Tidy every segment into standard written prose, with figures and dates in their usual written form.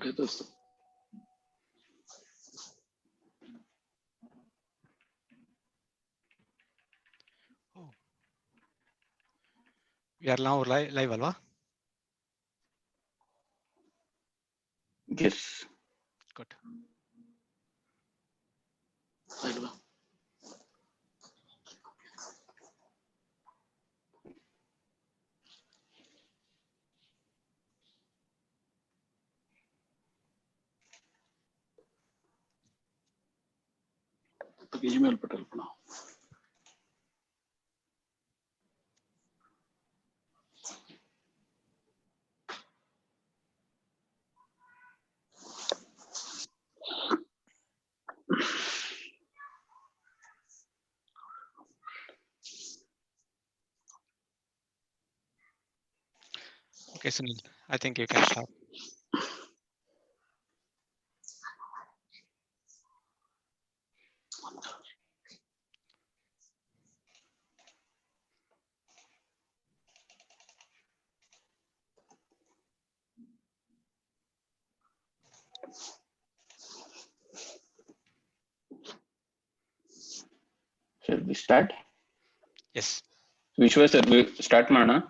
Okay, that's We are now live alva? Yes. Good. right. Email पर कल्पना Okay, Sunil, I think you can start. Shall we start? Yes. Vishwa sir, we start ಮಾಡೋಣ.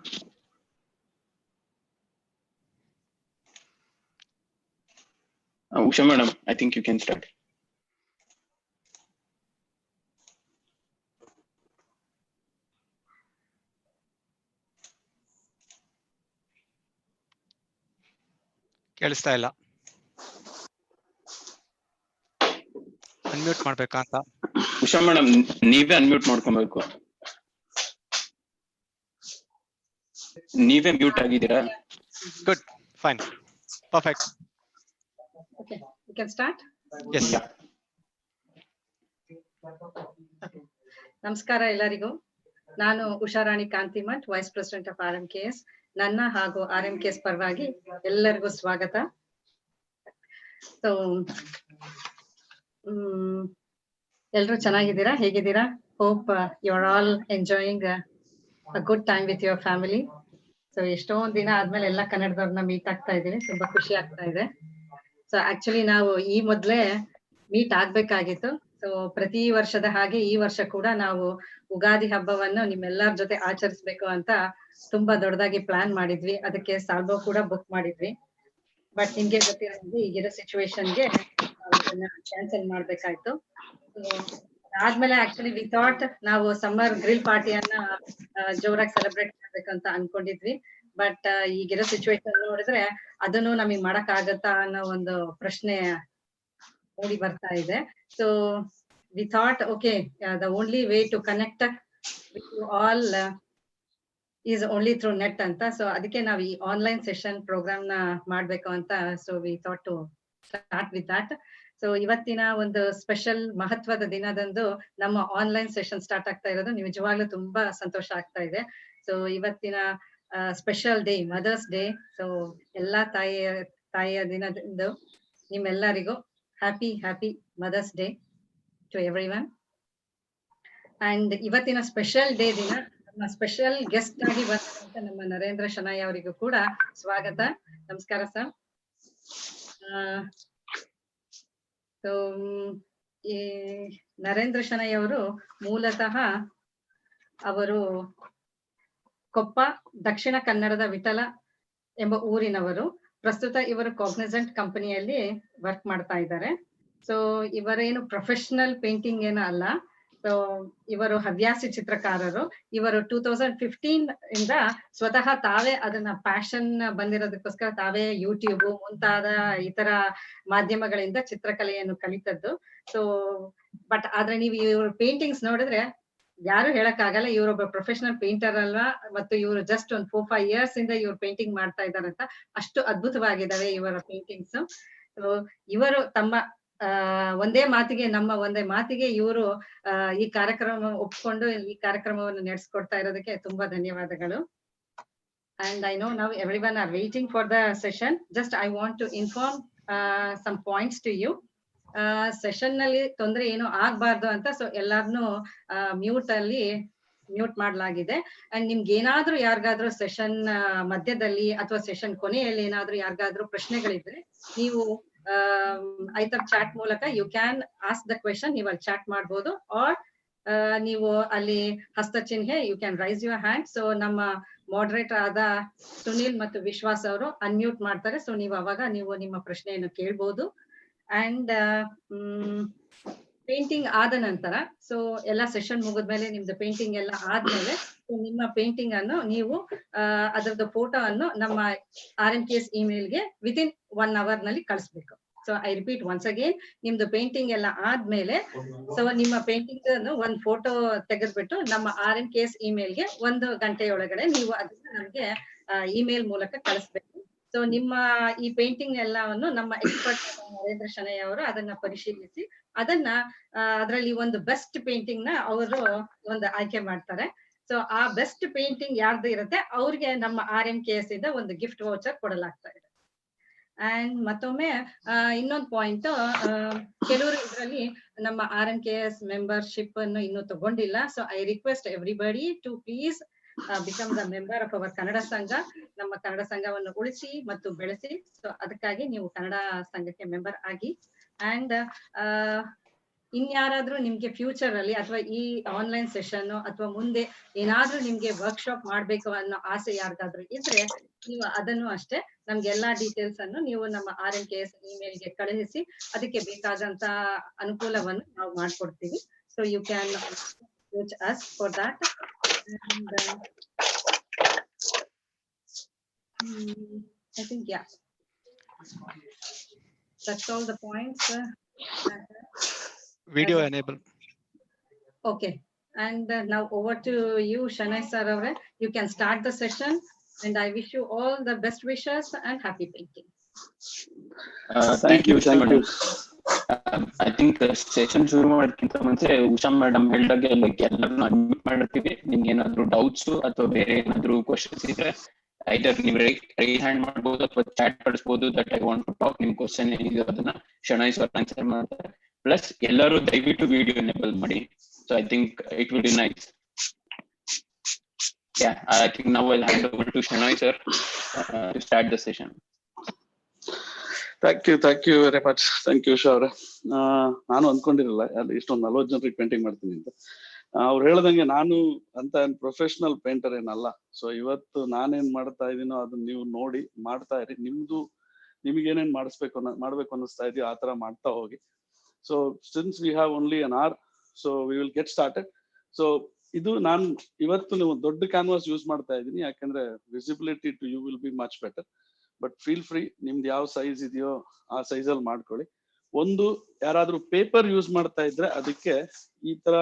Usha madam, I think you can start. ಕೇಳಿಸ್ತಾ ಇಲ್ಲ. Unmute ಮಾಡ್ಬೇಕಾ ಅಂತ. Usha madam ನೀವೇ unmute ಮಾಡ್ಕೊಬೇಕು. ನೀವೇ mute ಆಗಿದ್ದೀರಾ? Good, fine, perfect. Okay, we can start. Yes. ನಮಸ್ಕಾರ ಎಲ್ಲರಿಗೂ. ನಾನು Usharani Kantimath, vice president of RMKS. ನನ್ನ ಹಾಗೂ RMKS ಪರವಾಗಿ ಎಲ್ಲರಿಗೂ ಸ್ವಾಗತ. ಸೊ ಎಲ್ಲರೂ ಚೆನ್ನಾಗಿದ್ದೀರಾ? ಹೇಗಿದ್ದೀರಾ? Hope you are all enjoying a good time with your family. So ಎಷ್ಟೊಂದು ದಿನ ಆದ್ಮೇಲೆ ಎಲ್ಲ ಕನ್ನಡದವ್ರನ್ನ ಮೀಟ್ ಆಗ್ತಾ ಇದ್ದೀನಿ, ತುಂಬಾ ಖುಷಿ ಆಗ್ತಾ ಇದೆ. ಸೊ ಆಕ್ಚುಲಿ ನಾವು ಈ ಮೊದ್ಲೇ ಮೀಟ್ ಆಗ್ಬೇಕಾಗಿತ್ತು. ಸೊ ಪ್ರತಿ ವರ್ಷದ ಹಾಗೆ ಈ ವರ್ಷ ಕೂಡ ನಾವು ಉಗಾದಿ ಹಬ್ಬವನ್ನು ನಿಮ್ಮೆಲ್ಲರ ಜೊತೆ ಆಚರಿಸ್ಬೇಕು ಅಂತ ತುಂಬಾ ದೊಡ್ಡದಾಗಿ ಪ್ಲಾನ್ ಮಾಡಿದ್ವಿ. ಅದಕ್ಕೆ ಸಾಲ್ಬೋ ಕೂಡ ಬುಕ್ ಮಾಡಿದ್ವಿ. ಬಟ್ ನಿಮ್ಗೆ ಗೊತ್ತಿರೋದು ಈಗಿರೋ ಸಿಚುವೇಶನ್ಗೆ ಕ್ಯಾನ್ಸಲ್ ಮಾಡ್ಬೇಕಾಯ್ತು. ಆದ್ಮೇಲೆ ಆಕ್ಚುಲಿ ವಿ ಥಾಟ್ ನಾವು ಸಮ್ಮರ್ ಗ್ರಿಲ್ ಪಾರ್ಟಿಯನ್ನ ಜೋರಾಗಿ ಸೆಲೆಬ್ರೇಟ್ ಮಾಡ್ಬೇಕಂತ ಅನ್ಕೊಂಡಿದ್ವಿ. ಬಟ್ ಈಗಿರೋ ಸಿಚುವೇಶನ್ ನೋಡಿದ್ರೆ ಅದನ್ನು ನಮಗ್ ಮಾಡಕ್ ಆಗತ್ತಾ ಅನ್ನೋ ಒಂದು ಪ್ರಶ್ನೆ ಮೂಡಿ ಬರ್ತಾ ಇದೆ. So we thought okay, the only way to connect with you all is only through net ಅಂತ. ಸೊ ಅದಕ್ಕೆ ನಾವು ಈ ಆನ್ಲೈನ್ ಸೆಷನ್ ಪ್ರೋಗ್ರಾಮ್ ನ ಮಾಡ್ಬೇಕು ಅಂತ. So we thought to start with that. So ಇವತ್ತಿನ ಒಂದು ಸ್ಪೆಷಲ್ ಮಹತ್ವದ ದಿನದಂದು ನಮ್ಮ ಆನ್ಲೈನ್ ಸೆಷನ್ ಸ್ಟಾರ್ಟ್ ಆಗ್ತಾ ಇರೋದು ನಿಜವಾಗ್ಲೂ ತುಂಬಾ ಸಂತೋಷ ಆಗ್ತಾ ಇದೆ. ಸೊ ಇವತ್ತಿನ special day, mother's day. So ಎಲ್ಲಾ ತಾಯಿಯ ದಿನದಂದು ನಿಮ್ಮೆಲ್ಲರಿಗೂ happy mother's day to everyone. And ಇವತ್ತಿನ ಸ್ಪೆಷಲ್ ಡೇ ದಿನ ನಮ್ಮ ಸ್ಪೆಷಲ್ ಗೆಸ್ಟ್ ಆಗಿ ಬಂದಂತ ನಮ್ಮ ನರೇಂದ್ರ ಶೆಣಾಯ್ ಅವರಿಗೂ ಕೂಡ ಸ್ವಾಗತ. ನಮಸ್ಕಾರ ಸರ್. ಸೊ ಈ ನರೇಂದ್ರ ಶೆಣಾಯ್ ಅವರು ಮೂಲತಃ ಅವರು ಕೊಪ್ಪ, ದಕ್ಷಿಣ ಕನ್ನಡದ ವಿಠಲ ಎಂಬ ಊರಿನವರು. ಪ್ರಸ್ತುತ ಇವರು ಕಾಗ್ನಿಸೆಂಟ್ ಕಂಪನಿಯಲ್ಲಿ ವರ್ಕ್ ಮಾಡ್ತಾ ಇದ್ದಾರೆ. ಸೊ ಇವರೇನು ಪ್ರೊಫೆಷನಲ್ ಪೇಂಟಿಂಗ್ ಏನೂ ಅಲ್ಲ. ಸೊ ಇವರು ಹವ್ಯಾಸಿ ಚಿತ್ರಕಾರರು. ಇವರು 2015 ಇಂದ ಸ್ವತಃ ತಾವೇ ಅದನ್ನ ಪ್ಯಾಷನ್ ಬಂದಿರೋದಕ್ಕೋಸ್ಕರ ತಾವೇ ಯೂಟ್ಯೂಬ್ ಮುಂತಾದ ಇತರ ಮಾಧ್ಯಮಗಳಿಂದ ಚಿತ್ರಕಲೆಯನ್ನು ಕಲಿತದ್ದು. ಸೊ ಬಟ್ ಆದ್ರೆ ನೀವು ಇವ್ರ ಪೇಂಟಿಂಗ್ಸ್ ನೋಡಿದ್ರೆ ಯಾರು ಹೇಳಕ್ ಆಗಲ್ಲ ಇವ್ರೊಬ್ಬ ಪ್ರೊಫೆಷನಲ್ ಪೇಂಟರ್ ಅಲ್ವಾ, ಮತ್ತು ಇವರು ಜಸ್ಟ್ ಒಂದು 4-5 years ಇಂದ ಇವ್ರು ಪೇಂಟಿಂಗ್ ಮಾಡ್ತಾ ಇದಾರಂತ. ಅಷ್ಟು ಅದ್ಭುತವಾಗಿದ್ದಾವೆ ಇವರ ಪೇಂಟಿಂಗ್ಸ್. ಇವರು ತಮ್ಮ ಒಂದೇ ಮಾತಿಗೆ ಇವರು ಈ ಕಾರ್ಯಕ್ರಮ ಒಪ್ಕೊಂಡು ಈ ಕಾರ್ಯಕ್ರಮವನ್ನು ನಡೆಸ್ಕೊಡ್ತಾ ಇರೋದಕ್ಕೆ ತುಂಬಾ ಧನ್ಯವಾದಗಳು. And I know now everyone are waiting for the session. Just I want to inform some points to you. Session ನಲ್ಲಿ ತೊಂದ್ರೆ ಏನು ಆಗ್ಬಾರ್ದು ಅಂತ ಸೊ ಎಲ್ಲಾರ್ನು ಮ್ಯೂಟ್ ಅಲ್ಲಿ ಮ್ಯೂಟ್ ಮಾಡಲಾಗಿದೆ. ಅಂಡ್ ನಿಮ್ಗೆ ಏನಾದ್ರೂ ಯಾರಿಗಾದ್ರೂ ಸೆಷನ್ ಮಧ್ಯದಲ್ಲಿ ಅಥವಾ ಸೆಷನ್ ಕೊನೆಯಲ್ಲಿ ಏನಾದ್ರೂ ಯಾರಿಗಾದ್ರೂ ಪ್ರಶ್ನೆಗಳಿದ್ರೆ ನೀವು ಐತರ್ ಚಾಟ್ ಮೂಲಕ you can ask the question, ನೀವು ಅಲ್ಲಿ ಚಾಟ್ ಮಾಡ್ಬೋದು. ಆರ್ ನೀವು ಅಲ್ಲಿ ಹಸ್ತಚಿಹ್ನೆ you can raise your hand. So ನಮ್ಮ ಮಾಡರೇಟರ್ ಆದ ಸುನಿಲ್ ಮತ್ತು ವಿಶ್ವಾಸ್ ಅವರು ಅನ್ಮ್ಯೂಟ್ ಮಾಡ್ತಾರೆ. ಸೊ ನೀವು ಅವಾಗ ನೀವು ನಿಮ್ಮ ಪ್ರಶ್ನೆಯನ್ನು ಕೇಳ್ಬೋದು. ಅಂಡ್ ಪೇಂಟಿಂಗ್ ಆದ ನಂತರ, ಸೊ ಎಲ್ಲ ಸೆಷನ್ ಮುಗಿದ್ಮೇಲೆ ನಿಮ್ದು ಪೇಂಟಿಂಗ್ ಎಲ್ಲ ಆದ್ಮೇಲೆ ನಿಮ್ಮ ಪೇಂಟಿಂಗ್ ಅನ್ನು ನೀವು ಅದರದ್ದು ಫೋಟೋ ಅನ್ನು ನಮ್ಮ RMKS ಇಮೇಲ್ಗೆ ವಿತಿನ್ 1 hour ನಲ್ಲಿ ಕಳಿಸ್ಬೇಕು. So I repeat once again, ನಿಮ್ದು ಪೇಂಟಿಂಗ್ ಎಲ್ಲ ಆದ್ಮೇಲೆ ಸೊ ನಿಮ್ಮ ಪೇಂಟಿಂಗ್ ಅನ್ನು ಒಂದು ಫೋಟೋ ತೆಗೆದ್ಬಿಟ್ಟು ನಮ್ಮ RMKS ಇಮೇಲ್ಗೆ 1 ಗಂಟೆಯೊಳಗಡೆ ನೀವು ಅದನ್ನ ನಮ್ಗೆ ಇಮೇಲ್ ಮೂಲಕ ಕಳಿಸ್ಬೇಕು. ಸೊ ನಿಮ್ಮ ಈ ಪೇಂಟಿಂಗ್ ಎಲ್ಲವನ್ನು ನಮ್ಮ ಎಕ್ಸ್ಪರ್ಟ್ ನರೇಂದ್ರ ಶೆಣೈ ಅವರು ಅದನ್ನ ಪರಿಶೀಲಿಸಿ ಅದನ್ನ ಅದರಲ್ಲಿ ಒಂದು ಬೆಸ್ಟ್ ಪೇಂಟಿಂಗ್ ನ ಅವರು ಒಂದು ಆಯ್ಕೆ ಮಾಡ್ತಾರೆ. ಸೊ ಆ ಬೆಸ್ಟ್ ಪೇಂಟಿಂಗ್ ಯಾರ್ದು ಇರುತ್ತೆ ಅವ್ರಿಗೆ ನಮ್ಮ RMKS ಇಂದ ಒಂದು ಗಿಫ್ಟ್ ವೌಚರ್ ಕೊಡಲಾಗ್ತಾ ಇದೆ. ಅಂಡ್ ಮತ್ತೊಮ್ಮೆ ಇನ್ನೊಂದು ಪಾಯಿಂಟ್, ಕೆಲವರು ಇದರಲ್ಲಿ ನಮ್ಮ RMKS ಮೆಂಬರ್ಶಿಪ್ ಅನ್ನು ಇನ್ನೂ ತಗೊಂಡಿಲ್ಲ. So I request everybody to please become the member of our Kannada ಸಂಘ. ನಮ್ಮ ಕನ್ನಡ ಸಂಘವನ್ನು ಉಳಿಸಿ ಮತ್ತು ಬೆಳೆಸಿ. ಸೊ ಅದಕ್ಕಾಗಿ ನೀವು ಕನ್ನಡ ಸಂಘಕ್ಕೆ ಮೆಂಬರ್ ಆಗಿ. ಅಂಡ್ ಇನ್ಯಾರಾದ್ರೂ ನಿಮ್ಗೆ ಫ್ಯೂಚರ್ ಅಲ್ಲಿ ಅಥವಾ ಈ ಆನ್ಲೈನ್ ಸೆಷನ್ ಅಥವಾ ಮುಂದೆ ಏನಾದ್ರೂ ನಿಮ್ಗೆ ವರ್ಕ್ಶಾಪ್ ಮಾಡ್ಬೇಕು ಅನ್ನೋ ಆಸೆ ಯಾರಿಗಾದ್ರೂ ಇದ್ರೆ ನೀವು ಅದನ್ನು ಅಷ್ಟೇ ನಮ್ಗೆ ಎಲ್ಲಾ ಡೀಟೇಲ್ಸ್ ಅನ್ನು ನೀವು ನಮ್ಮ RMKS ಇಮೇಲ್ಗೆ ಕಳುಹಿಸಿ ಅದಕ್ಕೆ ಬೇಕಾದಂತ ಅನುಕೂಲವನ್ನು ನಾವು ಮಾಡ್ಕೊಡ್ತೀವಿ. So you can approach us for that. And I think yeah, that's all the points. Video enable. Okay, and now over to you, Shenoy sir. You can start the session, and I wish you all the best wishes and happy painting. Thank you. I think session ಶುರು ಮಾಡೋದಕ್ಕಿಂತ ಮುಂಚೆ Usha madam ಹೇಳಿದಾಗೆ ಎಲ್ಲರನ್ನು admit ಮಾಡಿರ್ತೀವಿ. ನಿಮ್ಗೆ ಏನಾದ್ರು doubts ಅಥವಾ ಬೇರೆ ಏನಾದ್ರು ಕ್ವಶನ್ಸ್ ಇದ್ರೆ ಐದರ್ ನೀವು ರೈಸ್ ಹ್ಯಾಂಡ್ ಮಾಡ್ಬೋದು ಅಥವಾ ಚಾಟ್ ಕಳಿಸ್ಬೋದು. That I want to talk. ನಿಮ್ ಕ್ವಶನ್ ಏನಿದೆ ಅದನ್ನ ಶೆಣೈ ಸರ್ ಆನ್ಸರ್ ಮಾಡ್ತಾರೆ. ಪ್ಲಸ್ ಎಲ್ಲರೂ ದಯವಿಟ್ಟು ವಿಡಿಯೋ ಎನೇಬಲ್ ಮಾಡಿ. So I think it will be nice. Yeah, I think now I'll hand over to Shenoy sir to start the session. Thank you very much. Thank you, Usha. ನಾನು ಅನ್ಕೊಂಡಿರಲ್ಲ ಇಷ್ಟೊಂದು 40 ಜನರಿಗೆ painting ಮಾಡ್ತೀನಿ ಅಂತ. ಅವ್ರು ಹೇಳ್ದಂಗೆ ನಾನು ಅಂತ ಪ್ರೊಫೆಷನಲ್ ಪೇಂಟರ್ ಏನಲ್ಲ. ಸೊ ಇವತ್ತು ನಾನೇನ್ ಮಾಡ್ತಾ ಇದೀನೋ ಅದನ್ನ ನೀವು ನೋಡಿ ಮಾಡ್ತಾ ಇರಿ. ನಿಮ್ಗೇನೇನ್ ಮಾಡ್ಬೇಕು ಅನ್ನಿಸ್ತಾ ಇದೆಯೋ ಆ ತರ ಮಾಡ್ತಾ ಹೋಗಿ. So since we have only an hour, so we will get started. So ಇದು ನಾನು ಇವತ್ತು ನೀವು ದೊಡ್ಡ ಕ್ಯಾನ್ವಾಸ್ ಯೂಸ್ ಮಾಡ್ತಾ ಇದ್ದೀನಿ, ಯಾಕಂದ್ರೆ visibility to you will be much better. But feel free, ನಿಮ್ದು ಯಾವ ಸೈಜ್ ಇದೆಯೋ ಆ ಸೈಜಲ್ಲಿ ಮಾಡ್ಕೊಳ್ಳಿ. ಒಂದು ಯಾರಾದ್ರೂ ಪೇಪರ್ ಯೂಸ್ ಮಾಡ್ತಾ ಇದ್ರೆ ಅದಕ್ಕೆ ಈ ತರ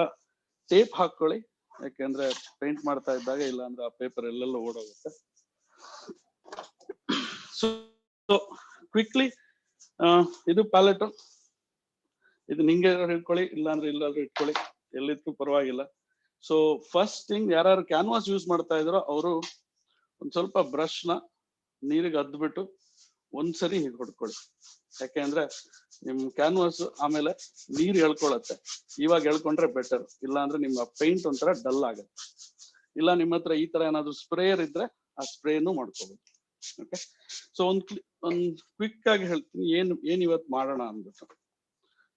ಟೇಪ್ ಹಾಕೊಳ್ಳಿ, ಯಾಕೆಂದ್ರೆ ಪೇಂಟ್ ಮಾಡ್ತಾ ಇದ್ದಾಗ ಇಲ್ಲ ಅಂದ್ರೆ ಆ ಪೇಪರ್ ಎಲ್ಲೆಲ್ಲ ಓಡೋಗುತ್ತೆ. ಸೊ ಕ್ವಿಕ್ಲಿ ಇದು ಪ್ಯಾಲೆಟ್, ಇದು ನಿಂಗೆ ಇಟ್ಕೊಳ್ಳಿ, ಇಲ್ಲಾಂದ್ರೆ ಇಲ್ಲಾದ್ರೂ ಇಟ್ಕೊಳ್ಳಿ, ಎಲ್ಲಿದ್ರು ಪರವಾಗಿಲ್ಲ. ಸೊ ಫಸ್ಟ್ ಥಿಂಗ್, ಯಾರು ಕ್ಯಾನ್ವಾಸ್ ಯೂಸ್ ಮಾಡ್ತಾ ಇದ್ರೋ ಅವರು ಒಂದ್ ಸ್ವಲ್ಪ ಬ್ರಷ್ ನ ನೀರಿಗೆ ಅದ್ಬಿಟ್ಟು ಒಂದ್ಸರಿ ಹೀಗೆ ಹೊಡ್ಕೊಳ್ಳಿ. ಯಾಕೆಂದ್ರೆ ನಿಮ್ ಕ್ಯಾನ್ವಾಸ್ ಆಮೇಲೆ ನೀರ್ ಎಳ್ಕೊಳತ್ತೆ. ಇವಾಗ ಎಳ್ಕೊಂಡ್ರೆ ಬೆಟರ್, ಇಲ್ಲ ಅಂದ್ರೆ ನಿಮ್ಮ ಪೇಂಟ್ ಒಂಥರ ಡಲ್ ಆಗತ್ತೆ. ಇಲ್ಲ ನಿಮ್ಮ ಹತ್ರ ಈ ತರ ಏನಾದ್ರು ಸ್ಪ್ರೇಯರ್ ಇದ್ರೆ ಆ ಸ್ಪ್ರೇನು ಮಾಡ್ಕೋಬಹುದು. ಓಕೆ, ಸೊ ಒಂದ್ ಕ್ವಿಕ್ ಆಗಿ ಹೇಳ್ತೀನಿ ಏನ್ ಇವತ್ತು ಮಾಡೋಣ ಅಂದ್ಬಿಟ್ಟು.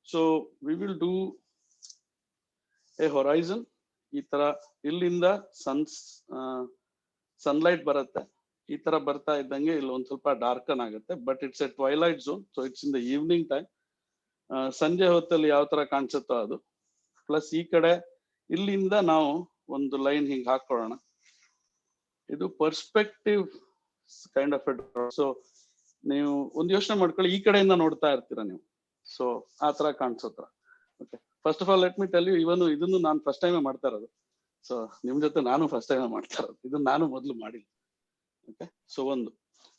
So we will do A horizon. ಈ ತರ ಇಲ್ಲಿಂದ ಸನ್ಲೈಟ್ ಬರುತ್ತೆ. ಈ ತರ ಬರ್ತಾ ಇದ್ದಂಗೆ ಇಲ್ಲಿ ಒಂದ್ ಸ್ವಲ್ಪ ಡಾರ್ಕನ್ ಆಗುತ್ತೆ. But it's a twilight zone, so it's in the evening time. ಸಂಜೆ ಹೊತ್ತಲ್ಲಿ ಯಾವ ತರ ಕಾಣಿಸುತ್ತೋ ಅದು. ಪ್ಲಸ್ ಈ ಕಡೆ ಇಲ್ಲಿಂದ ನಾವು ಒಂದು ಲೈನ್ ಹಿಂಗ್ ಹಾಕೊಳ್ಳೋಣ. ಇದು perspective kind of A draw. So ನೀವು ಒಂದು ಯೋಚನೆ ಮಾಡ್ಕೊಳ್ಳಿ, ಈ ಕಡೆಯಿಂದ ನೋಡ್ತಾ ಇರ್ತೀರಾ ನೀವು. ಸೊ ಆ ತರ ಕಾಣಿಸೋತ್ರ. Okay, first of all let me tell you, ಇದನ್ನು ನಾನು ಫಸ್ಟ್ ಟೈಮ್ ಮಾಡ್ತಾ ಇರೋದು. ಸೊ ನಿಮ್ ಜೊತೆ ನಾನು ಫಸ್ಟ್ ಟೈಮ್ ಮಾಡ್ತಾ ಇರೋದು, ಇದನ್ನ ನಾನು ಮೊದಲು ಮಾಡಿಲ್ಲ. ಓಕೆ, ಸೊ ಒಂದು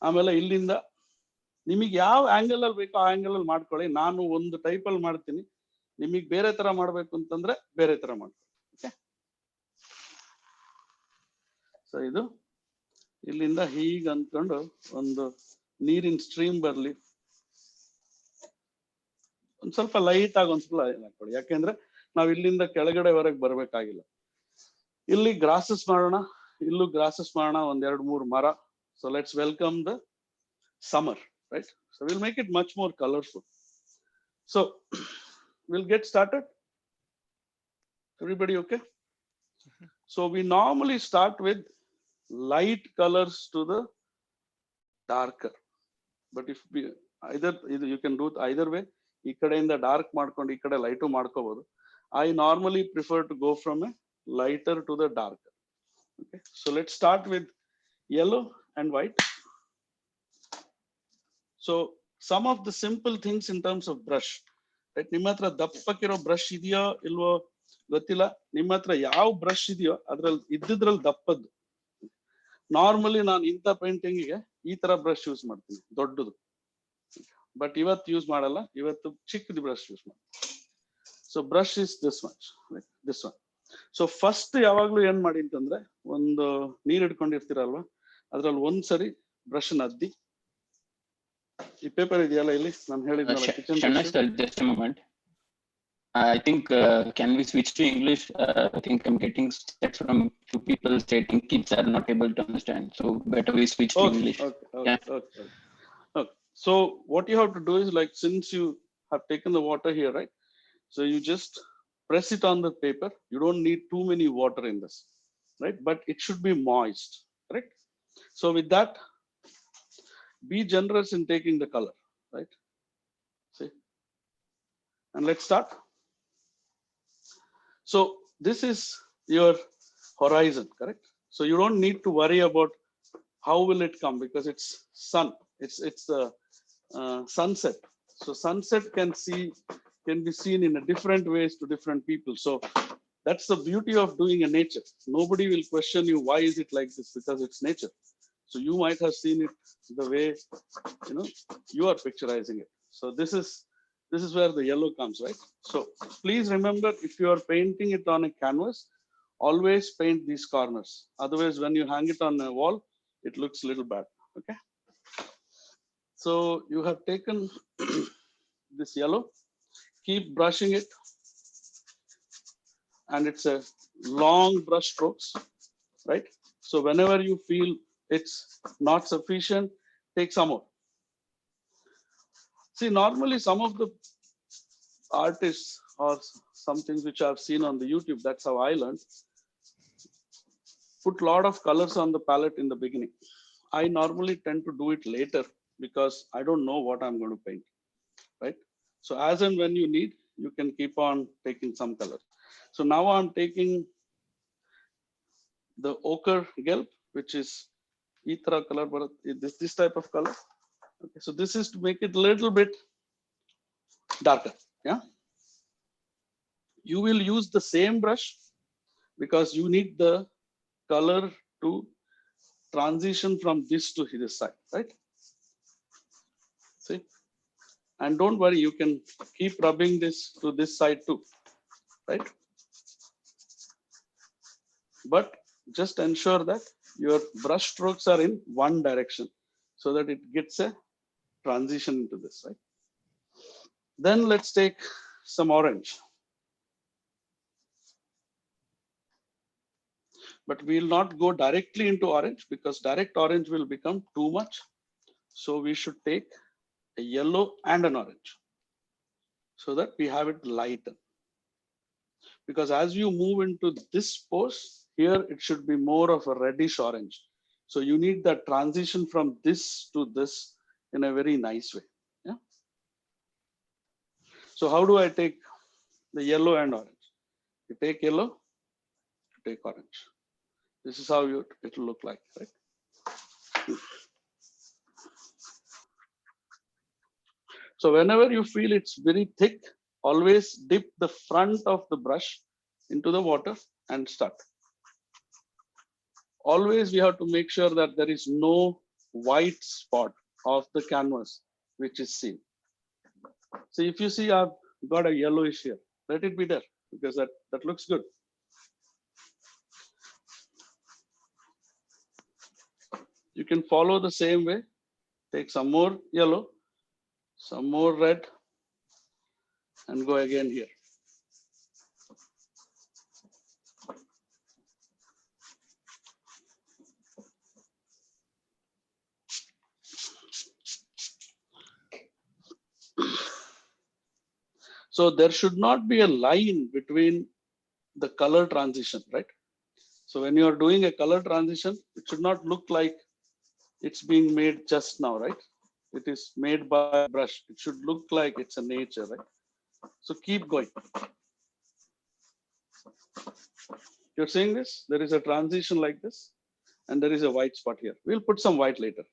ಆಮೇಲೆ ಇಲ್ಲಿಂದ ನಿಮಗೆ ಯಾವ ಆಂಗಲ್ ಅಲ್ಲಿ ಬೇಕೋ ಆ ಆಂಗಲ್ ಅಲ್ಲಿ ಮಾಡ್ಕೊಳ್ಳಿ. ನಾನು ಒಂದು ಟೈಪ್ ಅಲ್ಲಿ ಮಾಡ್ತೀನಿ, ನಿಮಗೆ ಬೇರೆ ತರ ಮಾಡ್ಬೇಕು ಅಂತಂದ್ರೆ ಬೇರೆ ತರ ಮಾಡ್ಕೊಳ್ಳಿ. ಓಕೆ, ಸೊ ಇದು ಇಲ್ಲಿಂದ ಹೀಗೆ ಅಂದ್ಕೊಂಡು ಒಂದು ನೀರಿನ ಸ್ಟ್ರೀಮ್ ಬರ್ಲಿ, ಒಂದ್ ಸ್ವಲ್ಪ ಲೈಟ್ ಆಗಿ ಒಂದ್ ಸ್ವಲ್ಪ ಹಾಕೊಳ್ಳಿ. ಯಾಕೆಂದ್ರೆ ನಾವ್ ಇಲ್ಲಿಂದ ಕೆಳಗಡೆವರೆಗೆ ಬರ್ಬೇಕಾಗಿಲ್ಲ. ಇಲ್ಲಿ ಗ್ರಾಸಸ್ ಮಾಡೋಣ, ಇಲ್ಲೂ ಗ್ರಾಸಸ್ ಮಾಡೋಣ, ಒಂದ್ 2-3 ಮರ. So let's welcome the summer, right? So we'll make it much more colorful. So we'll get started. Everybody okay? So we normally start with light colors to the darker, but if we either you can do it either way. ಈ ಕಡೆಯಿಂದ dark ಮಾಡ್ಕೊಂಡು ಈ ಕಡೆ light ಮಾಡ್ಕೋಬಹುದು. I normally prefer to go from a lighter to the darker. Okay, so let's start with yellow and white. So some of the simple things in terms of brush, right? ನಿಮ್ಮ ಹತ್ರ ದಪ್ಪಕ್ಕಿರೋ brush ಇದೆಯೋ ಇಲ್ವೋ ಗೊತ್ತಿಲ್ಲ. ನಿಮ್ಮ ಹತ್ರ ಯಾವ brush ಇದೆಯೋ ಅದ್ರಲ್ಲಿ ಇದ್ದಿದ್ರಲ್ಲಿ ದಪ್ಪದ್ದು. ನಾರ್ಮಲಿ ನಾನು ಇಂಥ ಪೇಂಟಿಂಗಿಗೆ ಈ ತರ ಬ್ರಷ್ ಯೂಸ್ ಮಾಡ್ತೀನಿ, ದೊಡ್ಡದು. ಬಟ್ ಇವತ್ತು ಯೂಸ್ ಮಾಡಲ್ಲ, ಇವತ್ತು ಚಿಕ್ಕದು ಬ್ರಷ್ ಯೂಸ್ ಮಾಡ್ತೀನಿ. So brush is this much, this one. So first ಯಾವಾಗ್ಲೂ ಏನ್ ಮಾಡಿ ಅಂತಂದ್ರೆ, ಒಂದು ನೀರ್ ಇಟ್ಕೊಂಡಿರ್ತೀರಲ್ವಾ, ಅದ್ರಲ್ಲಿ ಒಂದ್ಸರಿ ಬ್ರಷ್ ಅದ್ದಿ. ಈ ಪೇಪರ್ ಇದೆಯಲ್ಲ ಇಲ್ಲಿ ನಾನು ಹೇಳಿದ್ನಲ್ಲ kitchen. Just a moment. I think can we switch to English? I think I'm getting text from two people stating kids are not able to understand. So better we switch to English. Okay. So what you have to do is, like, since you have taken the water here, right? So you just press it on the paper. You don't need too many water in this, right? But it should be moist, correct? So with that, be generous in taking the color, right? See, and let's start. So this is your horizon, correct? So you don't need to worry about how will it come, because it's sun. It's the sunset. So sunset can be seen in a different ways to different people. So that's the beauty of doing a nature. Nobody will question you, why is it like this? Because it's nature. So you might have seen it the way you are picturizing it. So this is where the yellow comes, right? So please remember, if you are painting it on a canvas, always paint these corners. Otherwise, when you hang it on a wall, it looks a little bad. Okay. So you have taken this yellow, keep brushing it, and it's a long brush strokes, right? So whenever you feel it's not sufficient, take some more. See, normally some of the artists or some things which I've seen on the YouTube, that's how I learned, put a lot of colors on the palette in the beginning. I normally tend to do it later because I don't know what I'm going to paint, right? So as and when you need, you can keep on taking some color. So now I'm taking the ochre gelb, which is itra color, but this type of color. Okay, so this is to make it a little bit darker. Yeah, you will use the same brush because you need the color to transition from this to this side, right? See, and don't worry, you can keep rubbing this to this side too, right? But just ensure that your brush strokes are in one direction so that it gets a transition into this, right? Then let's take some orange. But we will not go directly into orange because direct orange will become too much. So we should take a yellow and an orange so that we have it lighter. Because as you move into this pose, here it should be more of a reddish orange. So you need that transition from this to this in a very nice way. Yeah. So how do I take the yellow and orange? You take yellow, you take orange. This is how it will look like, right? So whenever you feel it's very thick, always dip the front of the brush into the water and start. Always we have to make sure that there is no white spot of the canvas which is seen. So if you see I've got a yellowish here, let it be there because that looks good. You can follow the same way. Take some more yellow, some more red, and go again here. So there should not be a line between the color transition, right? So when you are doing a color transition, it should not look like it's being made just now, right? It is made by brush. It should look like it's a nature, right? So keep going. You're seeing this? There is a transition like this, and there is a white spot here. We'll put some white later.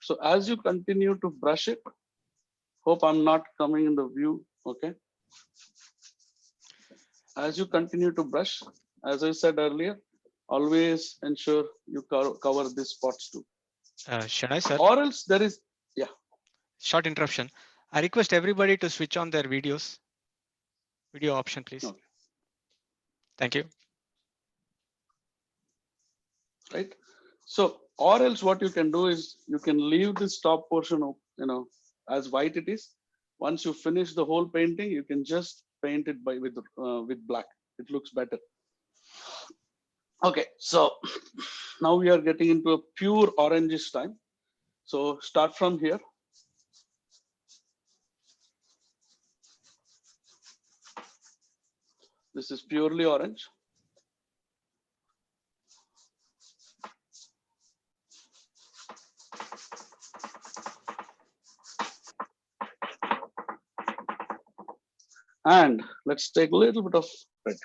So as you continue to brush it, hope I'm not coming in the view, okay? As you continue to brush, as I said earlier, always ensure you cover these spots too. Shenoy sir, Or else there is, yeah. short interruption. I request everybody to switch on their videos. Video option, please. Okay. Thank you. Right. So, or else what you can do is you can leave this top portion of, as white it is. Once you finish the whole painting, you can just paint it with black. It looks better. Okay, so now we are getting into a pure orangish time. So start from here. This is purely orange. And let's take a little bit of red.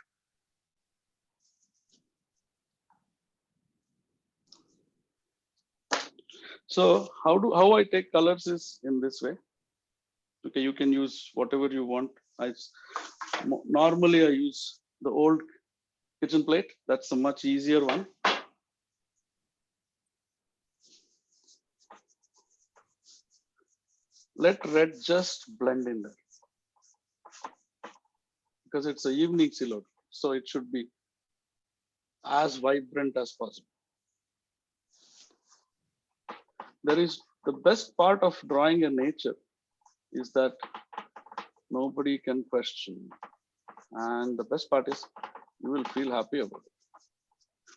So how I take colors is in this way. Okay, you can use whatever you want. Normally I use the old kitchen plate. That's a much easier one. Let red just blend in there, because it's an evening silhouette, so it should be as vibrant as possible. There is the best part of drawing a nature is that nobody can question, and the best part is you will feel happy about it.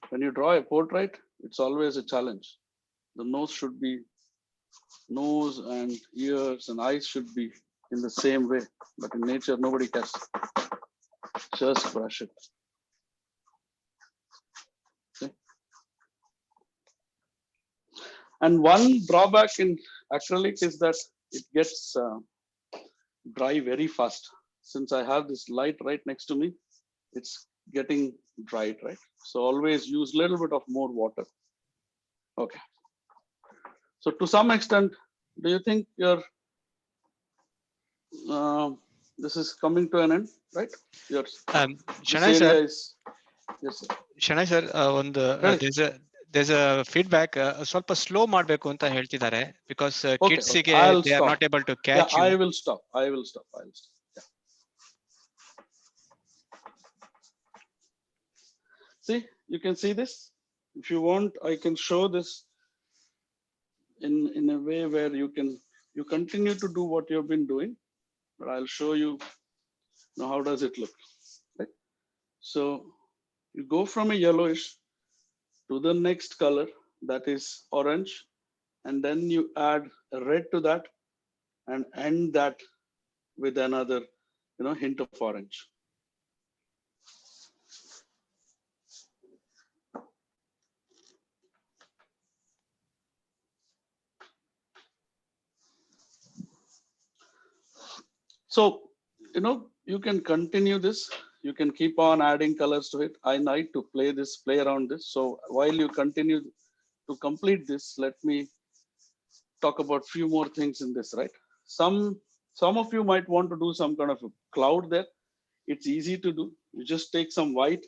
When you draw a portrait, it's always a challenge. The nose and ears and eyes should be in the same way, but in nature nobody cares. Just brush it. Okay. And one drawback in acrylic is that it gets dry very fast. Since I have this light right next to me, it's getting dried, right? So always use a little bit of more water. Okay. So to some extent, do you think this is coming to an end, right? Shenoy sir, yes, sir. Shenoy sir, there's a feedback. ಸ್ವಲ್ಪ slow ಮಾಡಬೇಕು ಅಂತ ಹೇಳ್ತಿದ್ದಾರೆ, because kids ಗೆ they are not able to catch you. I will stop. Yeah. See, you can see this. If you want, I can show this in a way where you continue to do what you've been doing, but I'll show you now how does it look, right? So you go from a yellowish to the next color, that is orange, and then you add a red to that and end that with another hint of orange. So you can continue this. You can keep on adding colors to it. I like to play around this. So while you continue to complete this, let me talk about few more things in this, right? Some of you might want to do some kind of a cloud there. It's easy to do. You just take some white,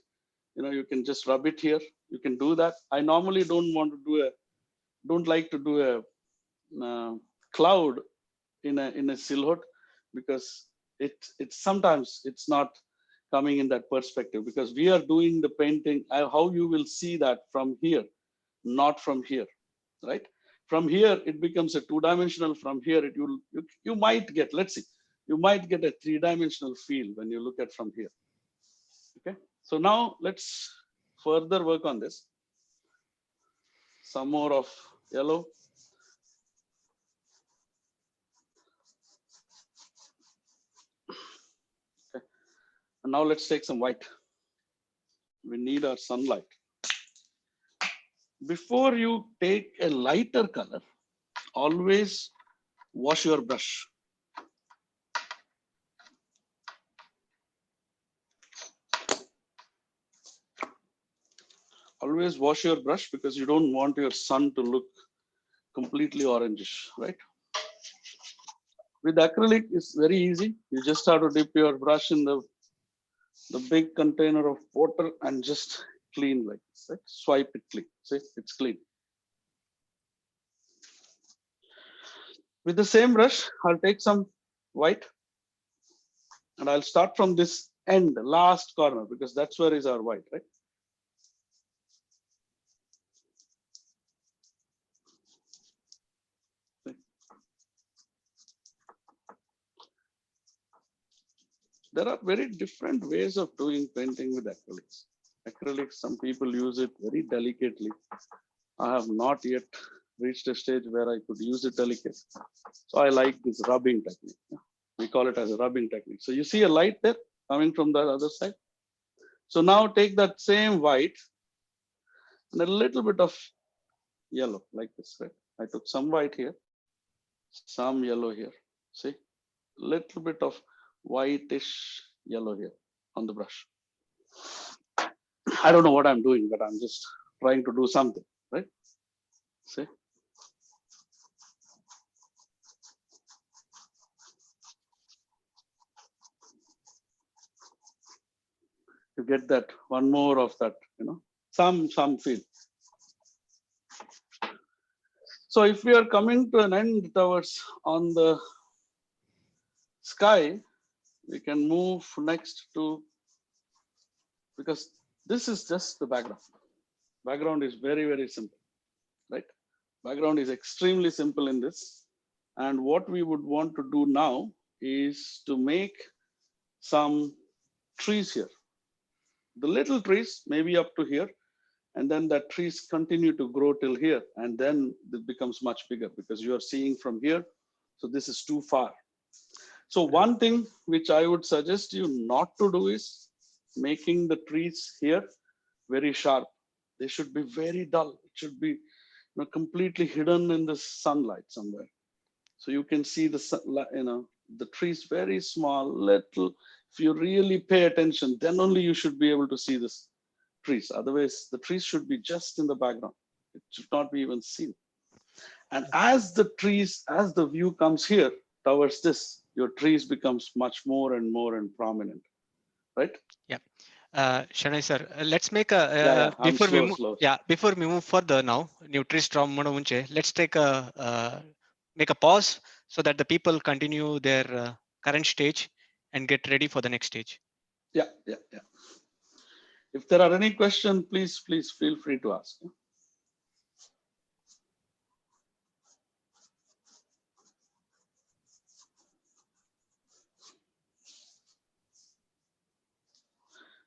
you can just rub it here. You can do that. I normally don't like to do a cloud in a silhouette, because it's sometimes it's not coming in that perspective, because we are doing the painting. How you will see that from here, not from here, right? From here it becomes a two-dimensional. From here you might get, let's see, you might get a three-dimensional feel when you look at from here. Okay, so now let's further work on this. some more of yellow. Okay. And now let's take some white. We need our sunlight. Before you take a lighter color, always wash your brush. Always wash your brush because you don't want your sun to look completely orangish, right? With acrylic, it's very easy. You just have to dip your brush in the big container of water and just clean like this, right? Swipe it clean. See, it's clean. With the same brush, I'll take some white and I'll start from this end, last corner, because that's where is our white, right? There are very different ways of doing painting with acrylics. Acrylics, some people use it very delicately. I have not yet reached a stage where I could use it delicately. So I like this rubbing technique. We call it as a rubbing technique. So you see a light there coming from the other side. So now take that same white and a little bit of yellow like this, right? I took some white here, some yellow here. See, little bit of whitish yellow here on the brush. I don't know what I'm doing, but I'm just trying to do something, right? See? You get that one more of that, you know, some feel. So if we are coming to an end towards on the sky, we can move next to, because this is just the background. Background is very, very simple, right? Background is extremely simple in this. And what we would want to do now is to make some trees here. The little trees, maybe up to here, and then that trees continue to grow till here, and then it becomes much bigger because you are seeing from here. So this is too far. So one thing which I would suggest you not to do is making the trees here very sharp. They should be very dull. It should be, you know, completely hidden in the sunlight somewhere. So you can see the sun, you know, the trees very small, little. If you really pay attention, then only you should be able to see this trees. Otherwise, the trees should be just in the background. It should not be even seen. And as the trees, as the view comes here towards this, your trees becomes much more and prominent, right? Yeah. Shenoy sir, let's make a before we move further now, new trees from Mono Munche, let's take a make a pause so that the people continue their current stage and get ready for the next stage. Yeah. If there are any questions, please feel free to ask.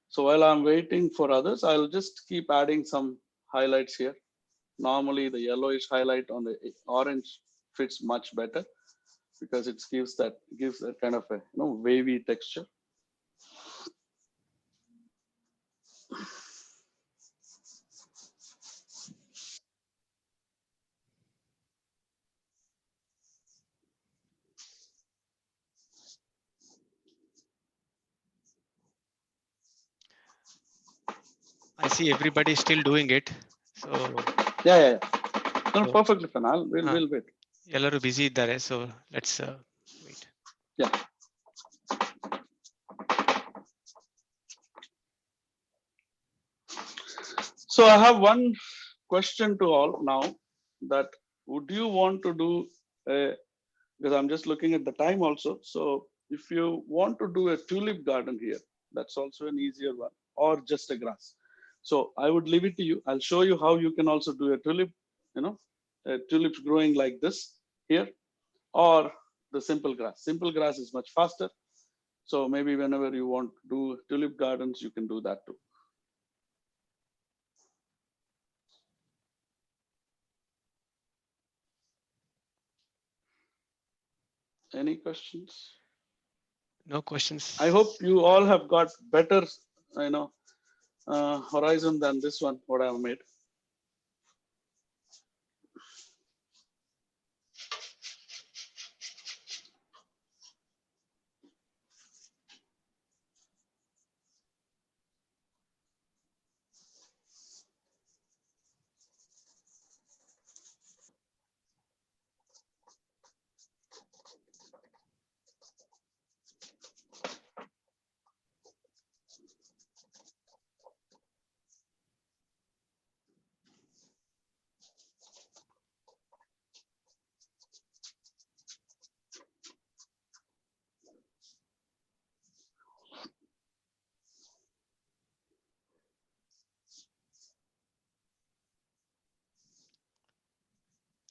So while I'm waiting for others, I'll just keep adding some highlights here. Normally the yellowish highlight on the orange fits much better because it gives that kind of a, you know, wavy texture. I see everybody still doing it. So yeah. No, perfectly fine. We'll wait. Ellaru busy iddare, so let's wait. Yeah. So I have one question to all now, that would you want to do because I'm just looking at the time also. So if you want to do a tulip garden here, that's also an easier one, or just a grass. So I would leave it to you. I'll show you how you can also do a tulip, you know, tulips growing like this here, or the simple grass. Simple grass is much faster. So maybe whenever you want to do tulip gardens, you can do that too. Any questions? No questions. I hope you all have got better, horizon than this one, what I have made.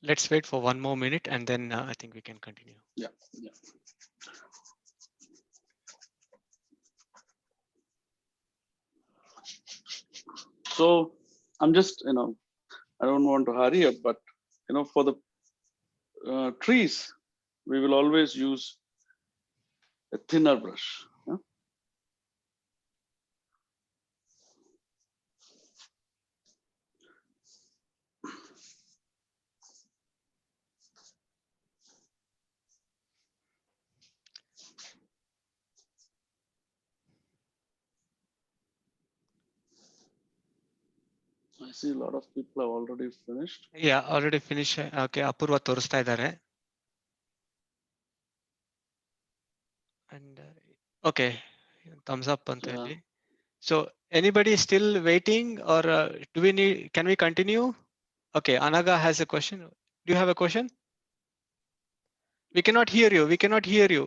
Let's wait for one more minute and then I think we can continue. Yeah. So I'm just, I don't want to hurry up, but for the trees, we will always use a thinner brush. Yeah? I see a lot of people have already finished. Yeah, already finished. Okay, Apurva ತೋರಿಸ್ತಾ ಇದ್ದಾರೆ. And okay, thumbs up ಅಂತ ಹೇಳಿ. So anybody still waiting or do we need? Can we continue? Okay, Anaga has a question. Do you have a question? We cannot hear you. We cannot hear you.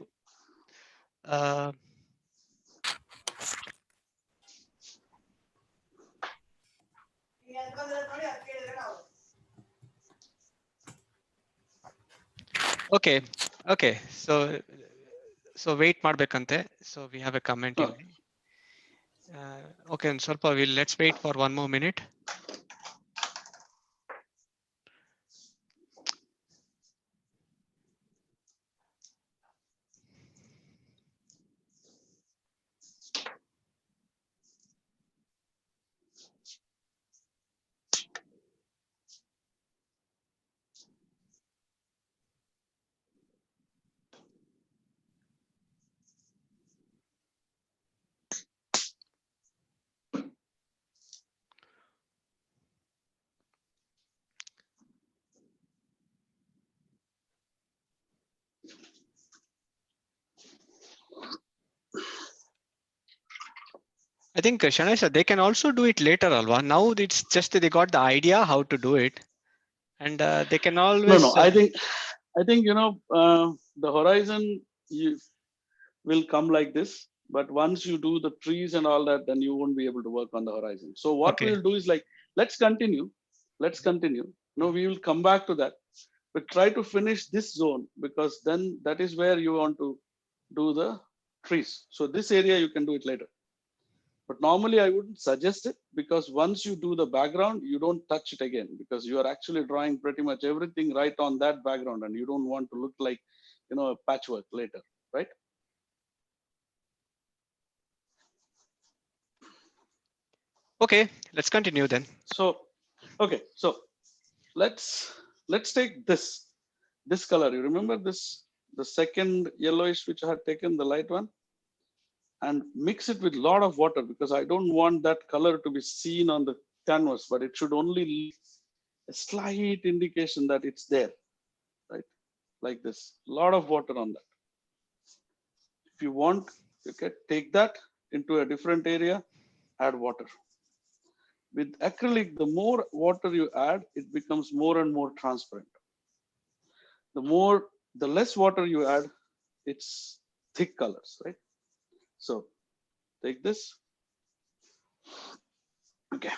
Okay. Okay. So wait ಮಾಡ್ಬೇಕಂತೆ. So we have a comment ಇಲ್ಲಿ. Okay, ಸ್ವಲ್ಪ let's wait for one more minute. I think Shenoy sir, they can also do it later, Alva. Now it's just they got the idea how to do it, and they can always. No. I think the horizon will come like this, but once you do the trees and all that, then you won't be able to work on the horizon. So what Okay. we'll do is like, let's continue. No, we will come back to that, but try to finish this zone, because then that is where you want to do the trees. So this area you can do it later. But normally I wouldn't suggest it, because once you do the background, you don't touch it again, because you are actually drawing pretty much everything right on that background, and you don't want to look like, a patchwork later, right? Okay, let's continue then. So, okay, so let's take this color. You remember this, the second yellowish which I had taken, the light one, and mix it with a lot of water, because I don't want that color to be seen on the canvas, but it should only leave a slight indication that it's there, right? Like this, a lot of water on that. If you want, you can take that into a different area, add water. With acrylic, the more water you add, it becomes more and more transparent. The less water you add, it's thick colors, right? So take this. Okay.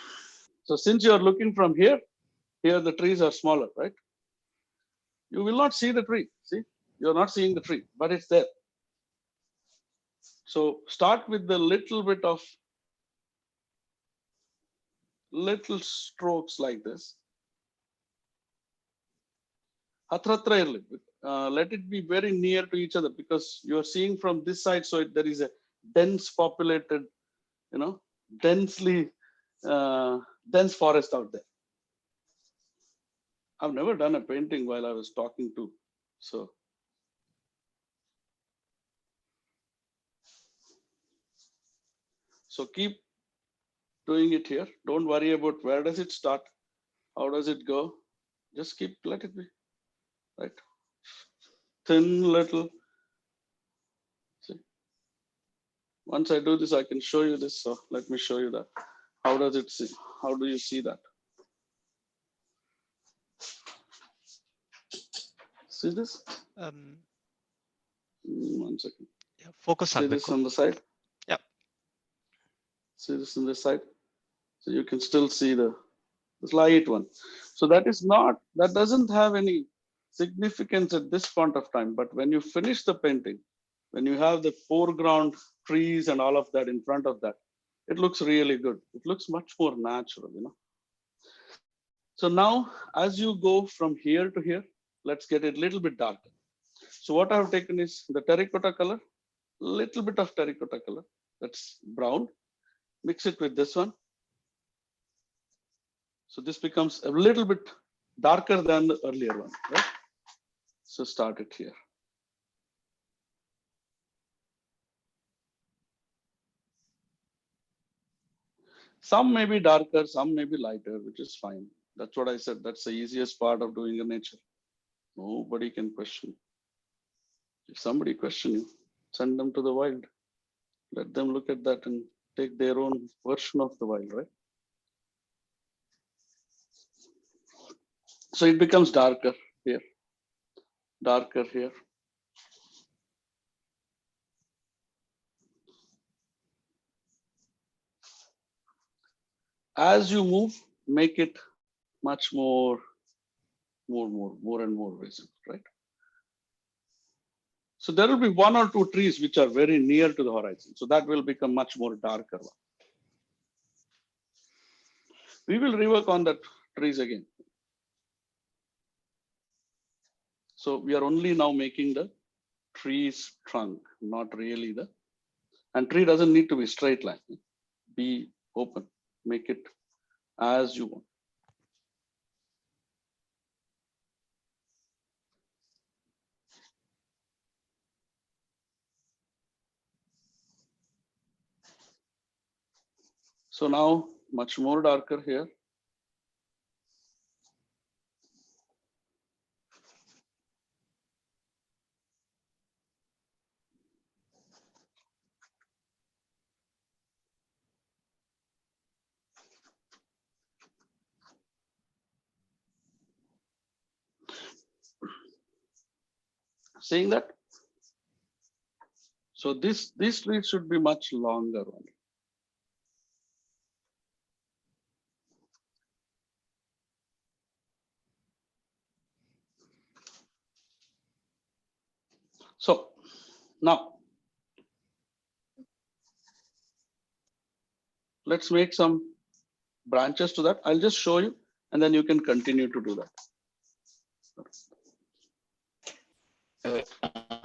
So since you are looking from here the trees are smaller, right? You will not see the tree. See, you're not seeing the tree, but it's there. So start with the little bit of little strokes like this. Hatra irli, let it be very near to each other, because you are seeing from this side, so there is a dense populated, densely dense forest out there. I've never done a painting while I was talking to, so. So keep doing it here. Don't worry about where does it start, how does it go. Just let it be, right? Thin little. See, once I do this, I can show you this. So let me show you that. How does it see? How do you see that? See this? 1 second. Yeah, focus. See this on the side? Yeah. See this on the side? So you can still see the light one. So that doesn't have any significance at this point of time. But when you finish the painting, when you have the foreground trees and all of that in front of that, it looks really good. It looks much more natural, So now, as you go from here to here, let's get it a little bit darker. So what I've taken is the terracotta color, little bit of terracotta color, that's brown, mix it with this one. So this becomes a little bit darker than the earlier one, right? So start it here. Some may be darker, some may be lighter, which is fine. That's what I said. That's the easiest part of doing a nature. Nobody can question. If somebody question you, send them to the wild. Let them look at that and take their own version of the wild, right? So it becomes darker here, darker here. As you move, make it much more and more visible, right? So there will be 1 or 2 trees which are very near to the horizon. So that will become much more darker. We will rework on that trees again. So we are only now making the tree's trunk, not really and tree doesn't need to be straight line. Be open, make it as you want. So now much more darker here. Seeing that? So these trees should be much longer only. So now let's make some branches to that. I'll just show you and then you can continue to do that.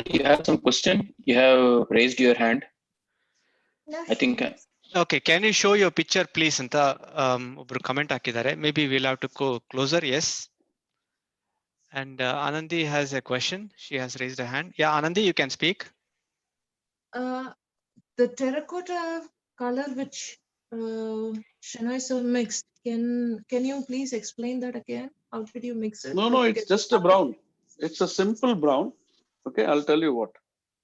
You have some question? You have raised your hand. I think. Okay, can you show your picture, please? Anta obru comment hakidare. Maybe we'll have to go closer. Yes. And Anandi has a question. She has raised a hand. Yeah, Anandi, you can speak. The terracotta color which Shenoy sir mixed, can you please explain that again? How did you mix it? No, it's just a brown. It's a simple brown. Okay, I'll tell you what.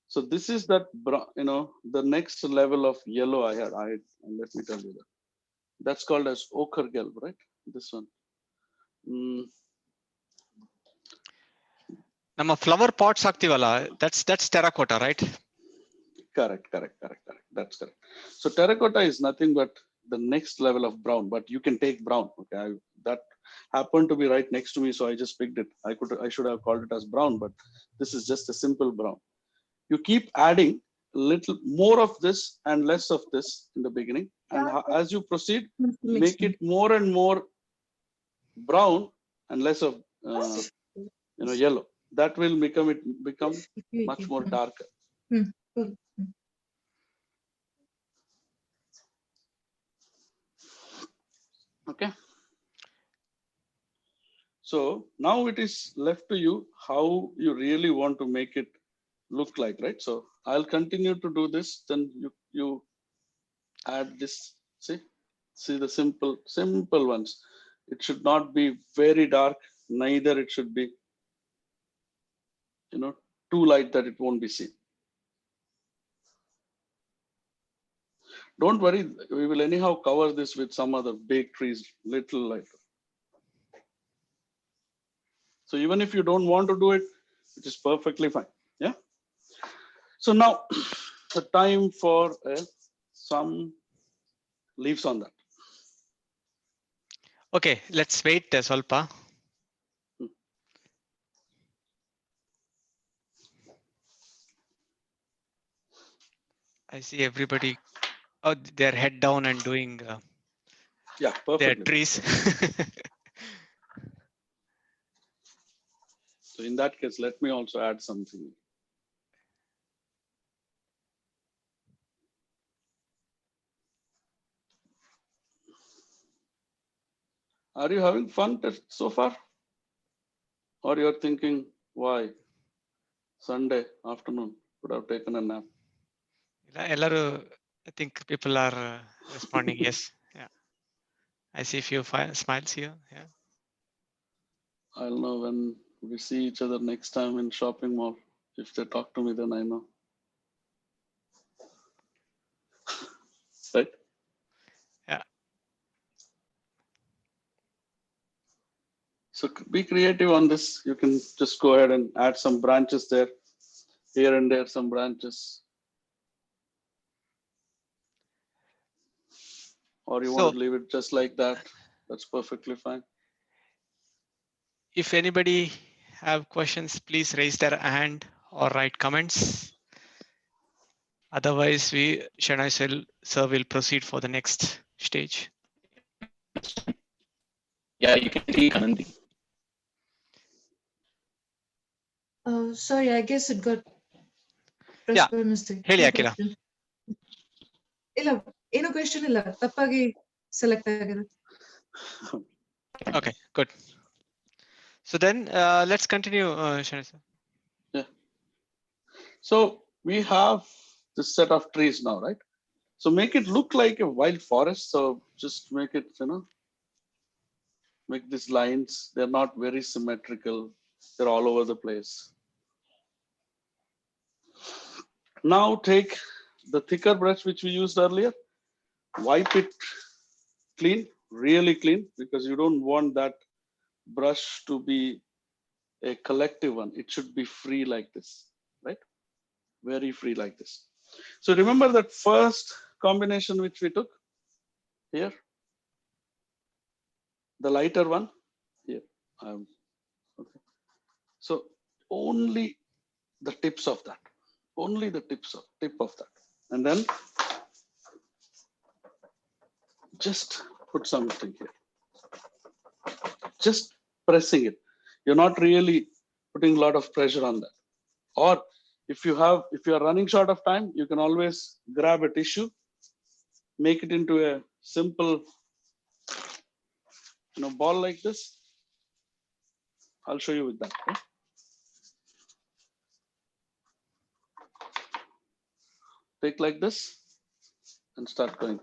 So this is that brown, the next level of yellow I had. Let me tell you that. That's called as ochre gelb, right? This one. Nama flower pots haktivala. That's terracotta, right? Correct. That's correct. So terracotta is nothing but the next level of brown, but you can take brown. Okay, that happened to be right next to me, so I just picked it. I should have called it as brown, but this is just a simple brown. You keep adding a little more of this and less of this in the beginning, and as you proceed, make it more and more brown and less of yellow. that will become much more darker. Cool. Okay. So now it is left to you how you really want to make it look like, right? So I'll continue to do this. Then you add this. See the simple ones. It should not be very dark. Neither it should be, too light that it won't be seen. Don't worry. We will anyhow cover this with some other big trees, little lighter. So even if you don't want to do it, it is perfectly fine. Yeah. So now the time for some leaves on that. Okay, let's wait Solpa. I see everybody, their head down and doing yeah, their perfectly. trees. So in that case, let me also add something. Are you having fun so far? Or you're thinking, why? Sunday afternoon, could have taken a nap. I think people are responding yes. Yeah, I see a few smiles here. Yeah, I'll know when we see each other next time in shopping mall. If they talk to me, then I know. Right? yeah. So be creative on this. You can just go ahead and add some branches there, here and there, some branches. Or you want to leave it just like that. That's perfectly fine. If anybody have questions, please raise their hand or write comments. Otherwise, Shenoy sir will proceed for the next stage. Yeah, you can see Anandi. Sorry, I guess it got pressed Yeah. by mistake. Heli No Akila. question. ಇಲ್ಲ ಏನು question ಇಲ್ಲ ತಪ್ಪಾಗಿ select ಆಗಿದೆ. Okay, good. So then let's continue, Shenoy sir. Yeah. So we have this set of trees now, right? So make it look like a wild forest. So just make it, make these lines. They're not very symmetrical. They're all over the place. Now take the thicker brush which we used earlier, wipe it clean, really clean, because you don't want that brush to be a collective one. It should be free like this, right? Very free like this. So remember that first combination which we took here, the lighter one here. Okay. So only the tips of that, only the tip of that, and then just put something here, just pressing it. You're not really putting a lot of pressure on that. Or if you are running short of time, you can always grab a tissue, make it into a simple ball like this. I'll show you with that. Okay? Take like this and start going.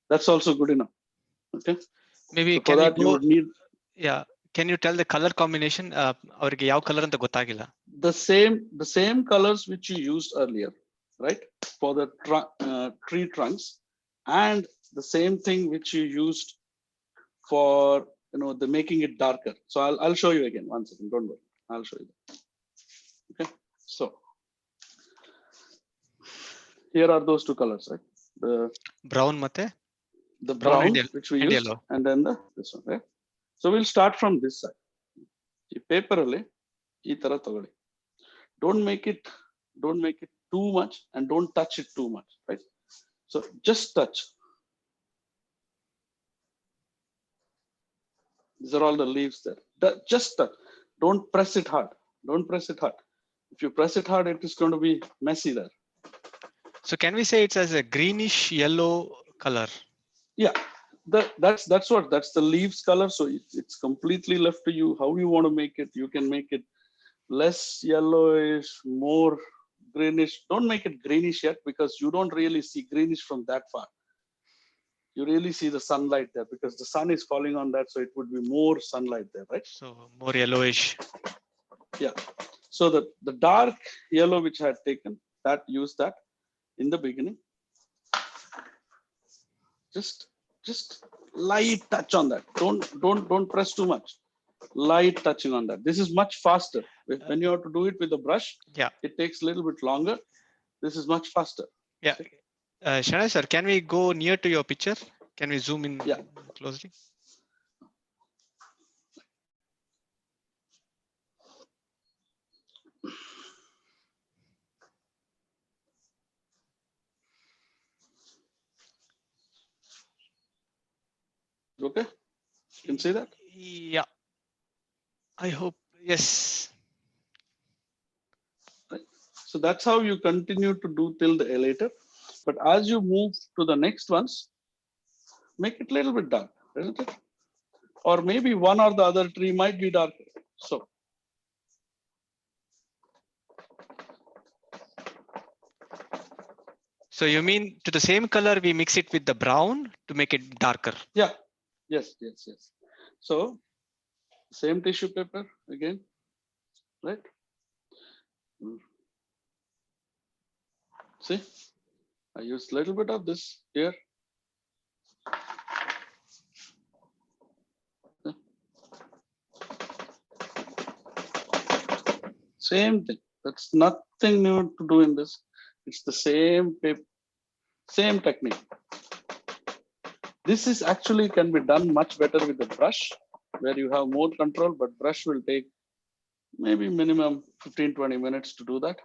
That's also good enough. Okay. Maybe so for that you would need. Yeah. Can you tell the color combination? Avrige yav color anta gottagilla. The same colors which you used earlier, right? For the tree trunks, and the same thing which you used for the making it darker. So I'll show you again. One second. Don't worry. I'll show you that. Okay. So here are those two colors, right? The brown mate. The brown which we used, yellow. and then this one, right? So we'll start from this side. The paper alli ee tara tagoli. Don't make it too much, and don't touch it too much, right? So just touch. These are all the leaves there. Just don't press it hard. Don't press it hard. If you press it hard, it is going to be messy there. So can we say it's as a greenish yellow color? Yeah, that's the leaves color. So it's completely left to you how you want to make it. You can make it less yellowish, more greenish. Don't make it greenish yet, because you don't really see greenish from that far. You really see the sunlight there because the sun is falling on that, so it would be more sunlight there, right? So more yellowish. Yeah. So the dark yellow which I had taken, use that in the beginning. Just light touch on that. Don't press too much. Light touching on that. This is much faster. When you have to do it with a brush, yeah, it takes a little bit longer. This is much faster. Yeah. Shenoy sir, can we go near to your picture? Can we zoom in Yeah. closely? Okay, you can see that? Yeah. I hope, yes. Right. So that's how you continue to do till the later. But as you move to the next ones, make it a little bit dark, isn't it? Or maybe one or the other tree might be darker. So you mean to the same color, we mix it with the brown to make it darker? Yeah. Yes. So same tissue paper again, right? See, I used a little bit of this here. Same thing. That's nothing new to do in this. It's the same paper, same technique. This is actually can be done much better with the brush, where you have more control, but brush will take maybe minimum 15-20 minutes to do that.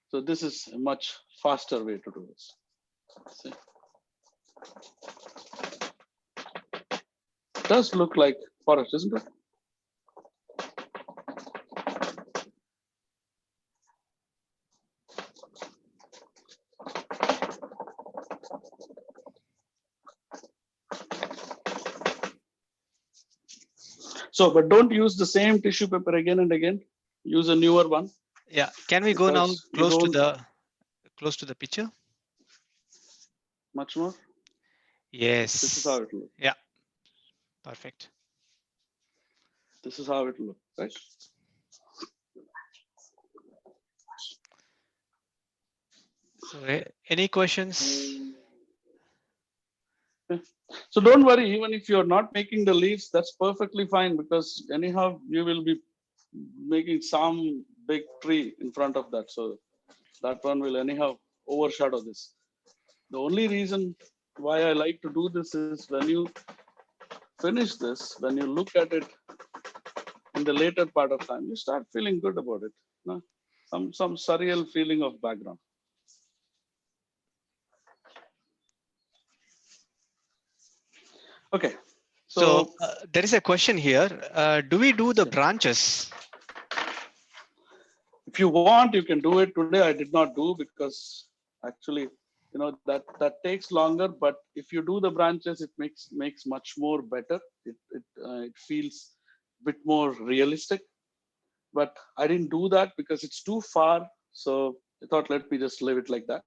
So this is a much faster way to do this. See? It does look like forest, isn't it? So, but don't use the same tissue paper again and again. Use a newer one. Yeah. Can we go now close to the picture? Much more. Yes. This is how it looks. Yeah. Perfect. This is how it looks, right? So, any questions? So don't worry, even if you're not making the leaves, that's perfectly fine, because anyhow you will be making some big tree in front of that. So that one will anyhow overshadow this. The only reason why I like to do this is when you finish this, when you look at it in the later part of time, you start feeling good about it. No? Some surreal feeling of background. Okay. So there is a question here. Do we do the branches? If you want, you can do it. Today I did not do, because actually, you know, that takes longer. But if you do the branches, it makes much more better. It feels a bit more realistic. But I didn't do that because it's too far. So I thought, let me just leave it like that.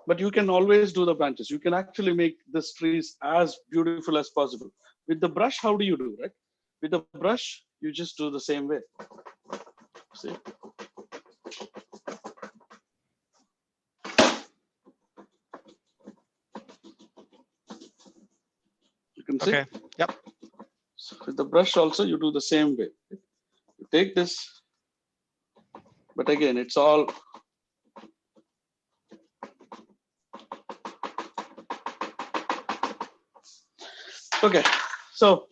But you can always do the branches. You can actually make these trees as beautiful as possible. With the brush, how do you do, right? With the brush, you just do the same way. See? You can see? Okay. Yep. So with the brush also, you do the same way. You take this, but again, it's all okay. So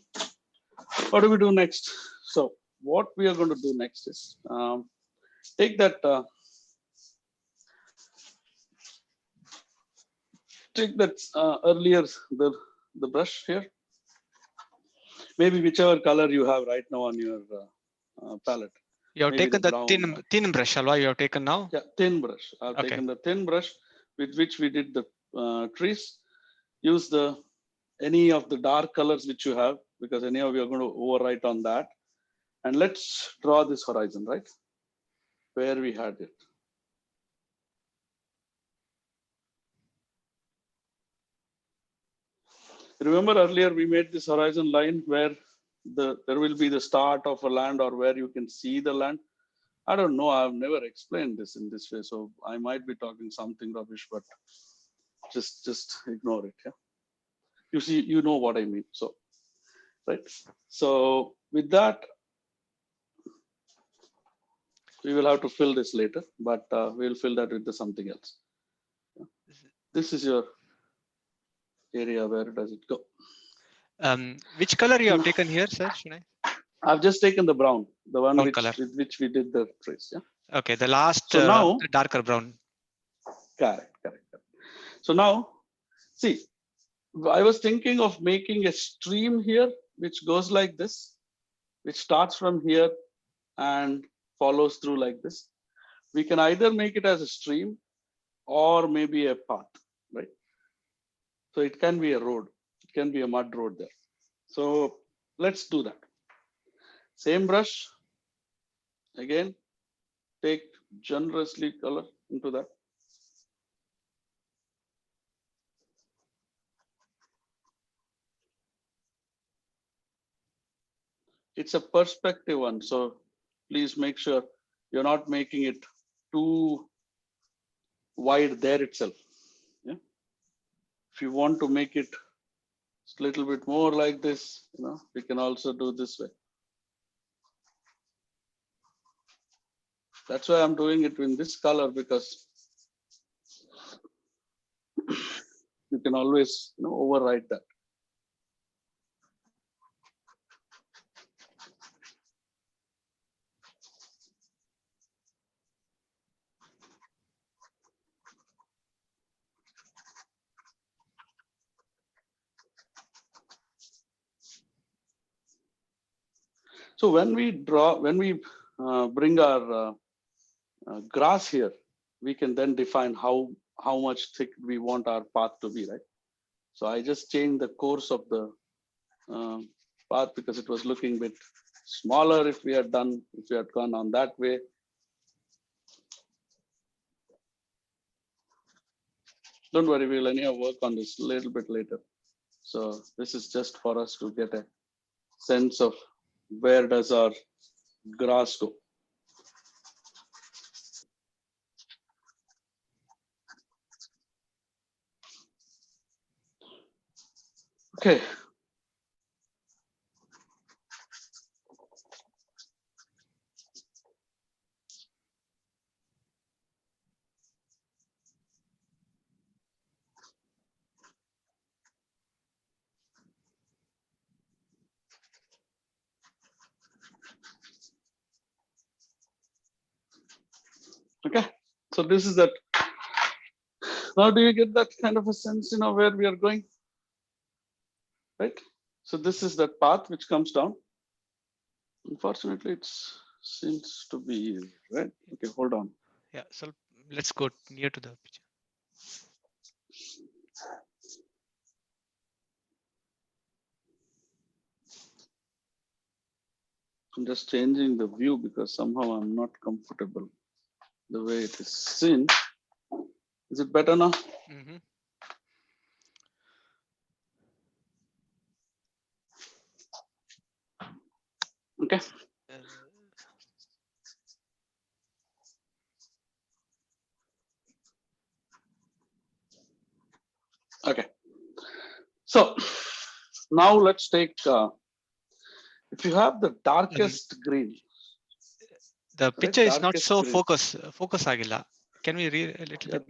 what do we do next? So what we are going to do next is take that earlier the brush here. maybe whichever color you have right now on your palette. You have Maybe taken the the brown, thin brush, Alva. You have taken now. Yeah, thin brush. I've Okay. taken the thin brush with which we did the trees. Use any of the dark colors which you have, because anyhow we are going to overwrite on that. And let's draw this horizon, right? Where we had it. Remember earlier we made this horizon line where there will be the start of a land, or where you can see the land. I don't know. I've never explained this in this way, so I might be talking something rubbish, but just ignore it. Yeah, you see, you know what I mean. So, right. So with that, we will have to fill this later, but we'll fill that with something else. This is your area. Where does it go? Which color you have taken here, sir? Shenoy? I've just taken the brown, the one Brown with color. which we did the trace. Yeah. Okay, the last So now, the darker brown. Correct. So now, see, I was thinking of making a stream here, which goes like this, which starts from here and follows through like this. We can either make it as a stream or maybe a path, right? So it can be a road. It can be a mud road there. So let's do that. Same brush. Again, take generously color into that. It's a perspective one, so please make sure you're not making it too wide there itself. Yeah. If you want to make it a little bit more like this, we can also do this way. That's why I'm doing it in this color, because you can always overwrite that. So when we bring our grass here, we can then define how much thick we want our path to be, right? So I just changed the course of the path because it was looking a bit smaller if we had gone on that way. Don't worry, we'll anyhow work on this a little bit later. So this is just for us to get a sense of where does our grass go. Okay. Okay, so this is that. Now, do you get that kind of a sense, where we are going? Right? So this is that path which comes down. Unfortunately, it seems to be red. Okay, hold on. Yeah, so let's go near to the picture. I'm just changing the view because somehow I'm not comfortable the way it is seen. Is it better now? Mm-hmm. Okay. Okay. So now let's take, if you have the darkest green. The picture is not so green. focus agilla. Can we read a little bit?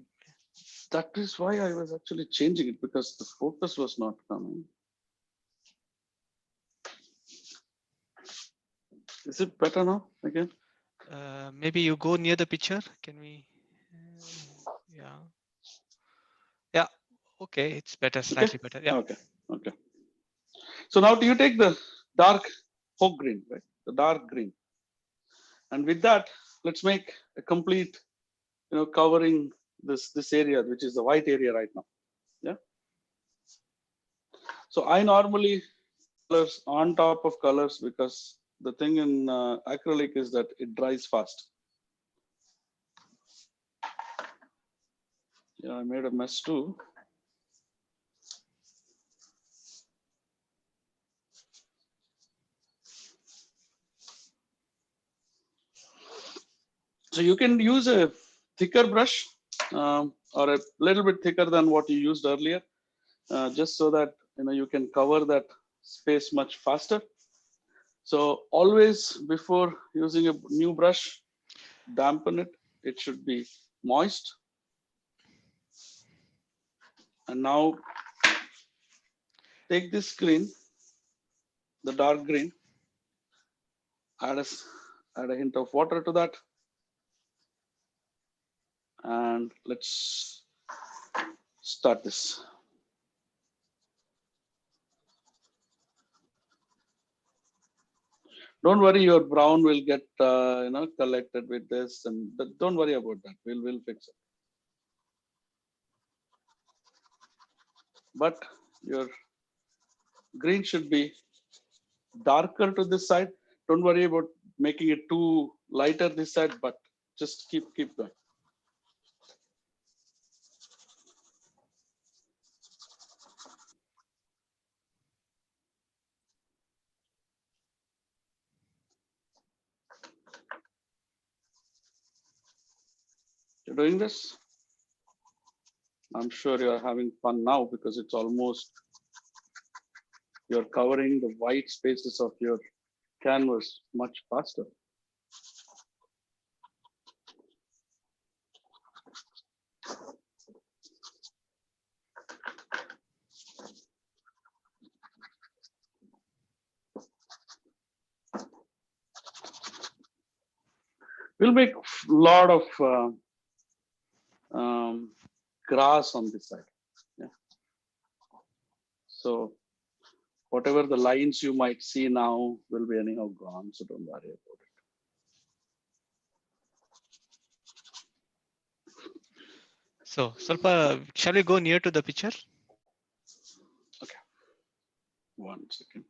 That is why I was actually changing it, because the focus was not coming. Is it better now again? Maybe you go near the picture. Can we? Yeah. Yeah. Okay, it's better, slightly better. Yeah. Okay. So now do you take the dark oak green, right? The dark green. And with that, let's make a complete, covering this area, which is the white area right now. Yeah. So I normally colors on top of colors because the thing in acrylic is that it dries fast. Yeah, I made a mess too. So you can use a thicker brush or a little bit thicker than what you used earlier, just so that you can cover that space much faster. So always before using a new brush, dampen it. It should be moist. And now take this green, the dark green, add a hint of water to that. And let's start this. Don't worry, your brown will get collected with this, and don't worry about that. We'll fix it. But your green should be darker to this side. Don't worry about making it too lighter this side, but just keep going. You're doing this. I'm sure you're having fun now because it's almost, you're covering the white spaces of your canvas much faster. We'll make a lot of grass on this side. Yeah. So whatever the lines you might see now will be anyhow gone, so don't worry about it. So, Salpa, shall we go near to the picture? Okay. 1 second.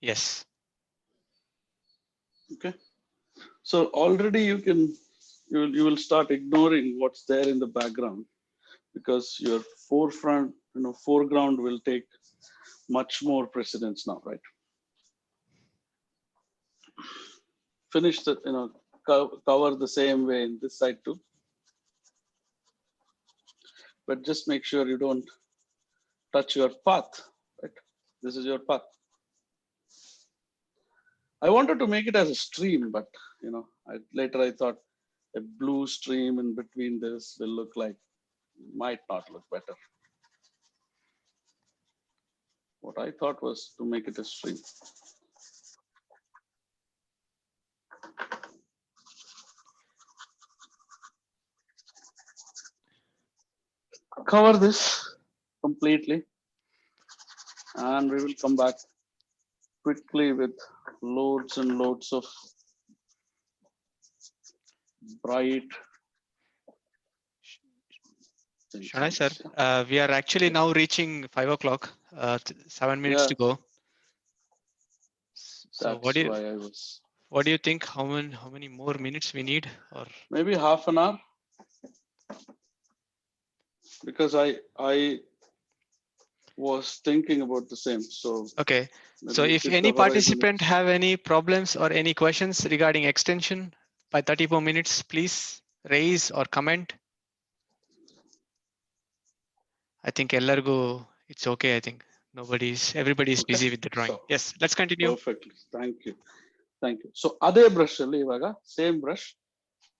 Yes. Okay. So already you will start ignoring what's there in the background because your foreground will take much more precedence now, right? Finish the, cover the same way in this side too. But just make sure you don't touch your path, right? This is your path. I wanted to make it as a stream, but later I thought a blue stream in between this will look like, might not look better. What I thought was to make it a stream. Cover this completely, and we will come back quickly with loads and loads of bright things. Shenoy sir, we are actually now reaching 5 o'clock, 7 minutes to go. So what do you think? How many more minutes we need? Or maybe half an hour? Because I was thinking about the same. So okay. So if any participant have any problems or any questions regarding extension by 34 minutes, please raise or comment. I think Ellargo, it's okay. I think everybody is busy with the drawing. So, yes, let's continue. Perfectly. Thank you. Thank you. So other brush, same brush.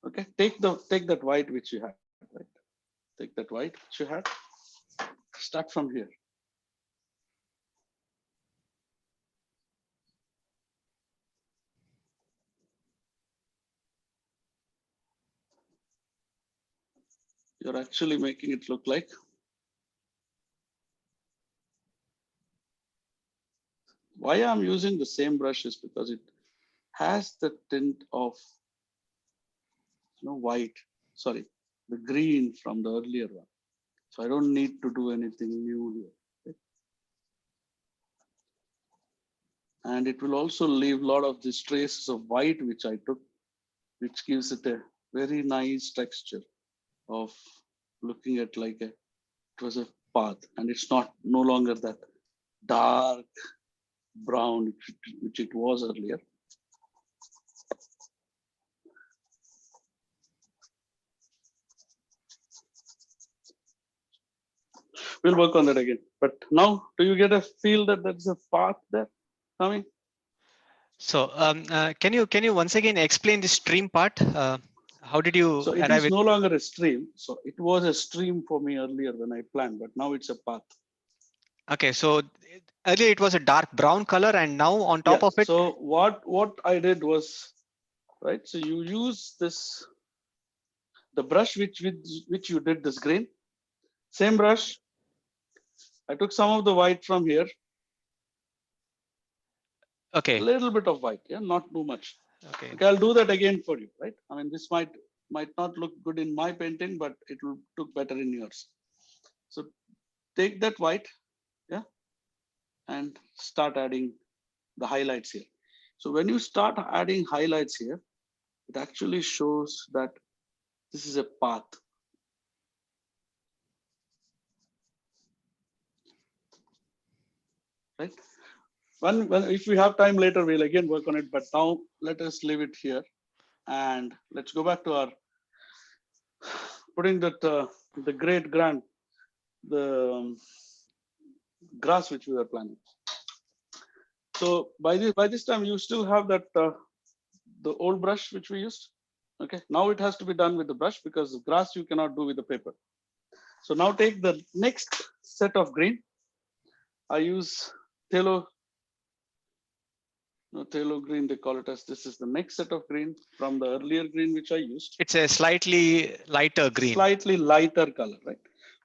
Okay. Take that white which you had, right? Take that white which you had. Start from here. You're actually making it look like. Why I'm using the same brush is because it has the tint of white, sorry, the green from the earlier one. So I don't need to do anything new here. Okay? And it will also leave a lot of these traces of white which I took, which gives it a very nice texture of looking at like it was a path, and it's no longer that dark brown which it was earlier. We'll work on that again. But now, do you get a feel that there's a path there coming? So can you once again explain the stream part? How did you So it arrive is at? no longer a stream. So it was a stream for me earlier when I planned, but now it's a path. Okay, so earlier it was a dark brown color, and now on top of it. So what I did was, right. So you use this, the brush which you did this green, same brush. I took some of the white from here. Okay. A little bit of white, yeah, not too much. Okay. Okay, I'll do that again for you, right? I mean, this might not look good in my painting, but it will look better in yours. So take that white, yeah, and start adding the highlights here. So when you start adding highlights here, it actually shows that this is a path. Right? If we have time later, we'll again work on it. But now let us leave it here, and let's go back to our putting that the grass which we were planning. So by this time you still have that the old brush which we used. Okay, now it has to be done with the brush because the grass you cannot do with the paper. So now take the next set of green. I use phthalo green, they call it as. This is the next set of green from the earlier green which I used. It's a slightly lighter green. Slightly lighter color, right?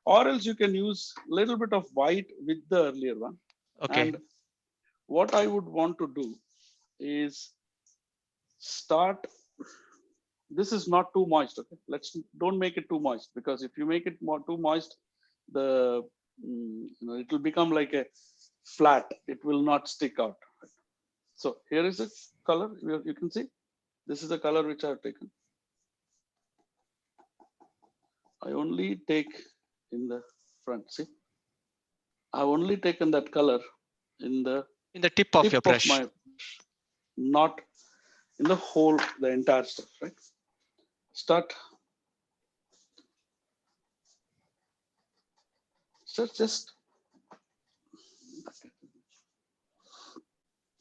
Or else you can use a little bit of white with the earlier one. Okay. And what I would want to do is start. This is not too moist. Okay, don't make it too moist, because if you make it too moist, it will become like a flat. It will not stick out. So here is a color. You can see this is the color which I have taken. I only take in the front. See, I've only taken that color in the tip of your brush, not in the entire stuff, right? Start. So just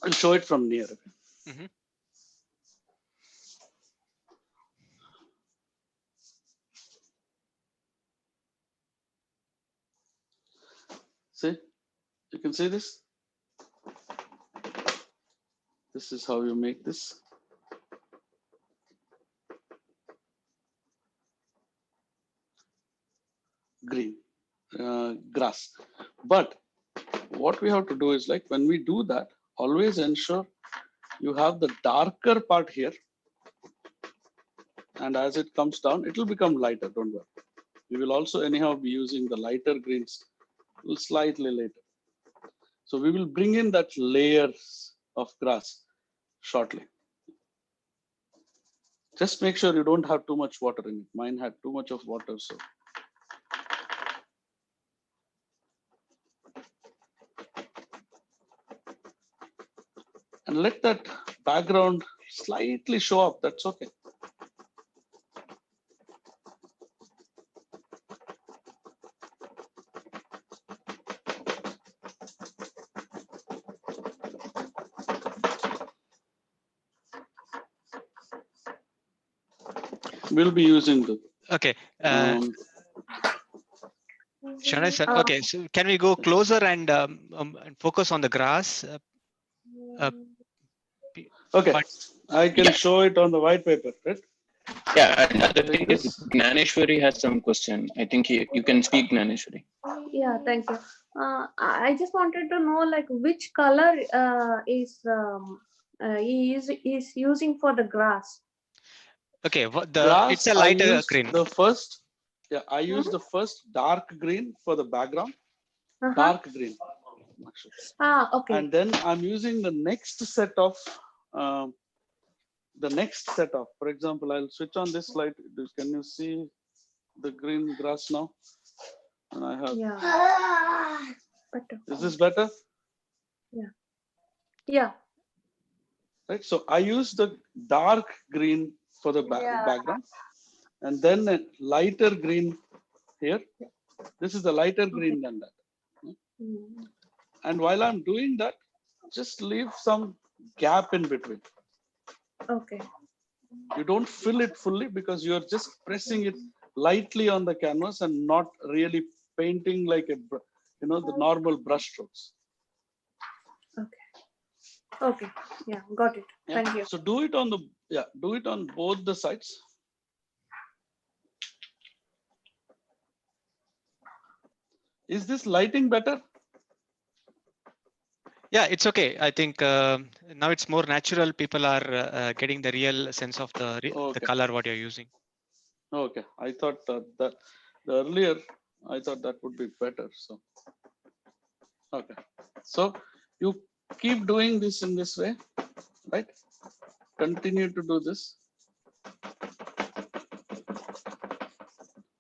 I'll show it from near. Mm-hmm. See, you can see this. This is how you make this. Green grass. But what we have to do is, like, when we do that, always ensure you have the darker part here. And as it comes down, it will become lighter, don't worry. We will also anyhow be using the lighter greens slightly later. So we will bring in that layers of grass shortly. Just make sure you don't have too much water in it. Mine had too much of water, so. And let that background slightly show up, that's okay. We'll be using the. Okay. Shenoy sir, okay, so can we go closer and focus on the grass? Okay, I can show it on the white paper, right? Yeah, another thing is Gnaneshwari has some question. I think you can speak, Gnaneshwari. Yeah, thank you. I just wanted to know, like, which color he is using for the grass. Okay, Grass, it's a lighter I used green. the first. Yeah, I used the first dark green for the background. Uh-huh. Dark green. Okay. And then I'm using the next set of. For example, I'll switch on this light. Can you see the green grass now? And I have. Yeah. Better. Is this better? Yeah. Yeah. Right. So I use the dark green for the background, and then a lighter green here. This is the lighter green than that. And while I'm doing that, just leave some gap in between. Okay. You don't fill it fully because you're just pressing it lightly on the canvas and not really painting like the normal brush strokes. Okay. Yeah, got it. Yeah. Thank you. So do it on both the sides. Is this lighting better? Yeah, it's okay. I think now it's more natural. People are getting the real sense of the color what you're using. Okay, I thought that the earlier I thought that would be better. So okay, so you keep doing this in this way, right? Continue to do this.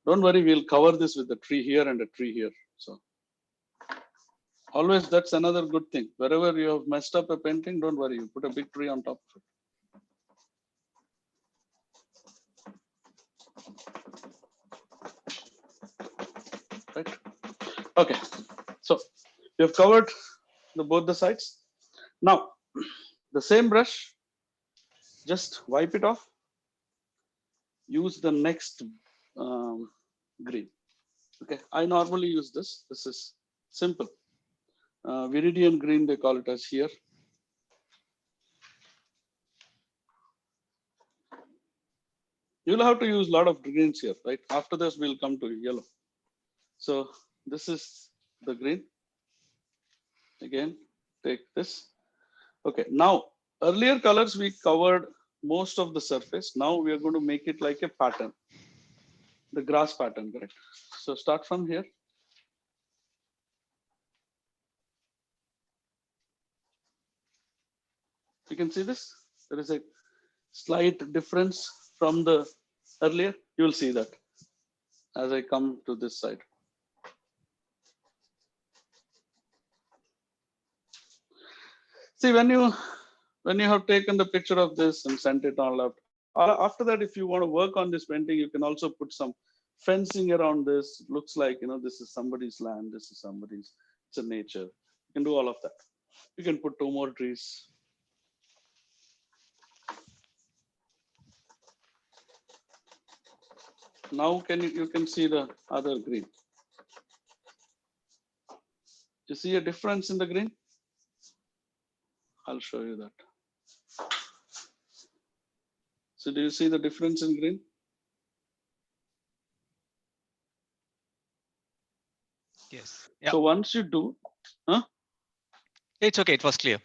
Don't worry, we'll cover this with a tree here and a tree here. So always, that's another good thing. Wherever you have messed up a painting, don't worry, you put a big tree on top of it. Right. Okay, so we have covered both the sides. Now the same brush, just wipe it off. Use the next green. Okay, I normally use this. This is simple. Viridian green, they call it as here. You'll have to use a lot of greens here, right? After this, we'll come to yellow. So this is the green. Again, take this. Okay, now earlier colors we covered most of the surface. Now we are going to make it like a pattern, the grass pattern, correct? So start from here. You can see this. There is a slight difference from the earlier. You will see that as I come to this side. See, when you have taken the picture of this and sent it all out, after that, if you want to work on this painting, you can also put some fencing around this. Looks like, this is somebody's land, this is somebody's, it's a nature. You can do all of that. You can put 2 more trees. Now you can see the other green. You see a difference in the green? I'll show you that. So do you see the difference in green? Yes. Yeah. So once you do, It's okay. It was clear.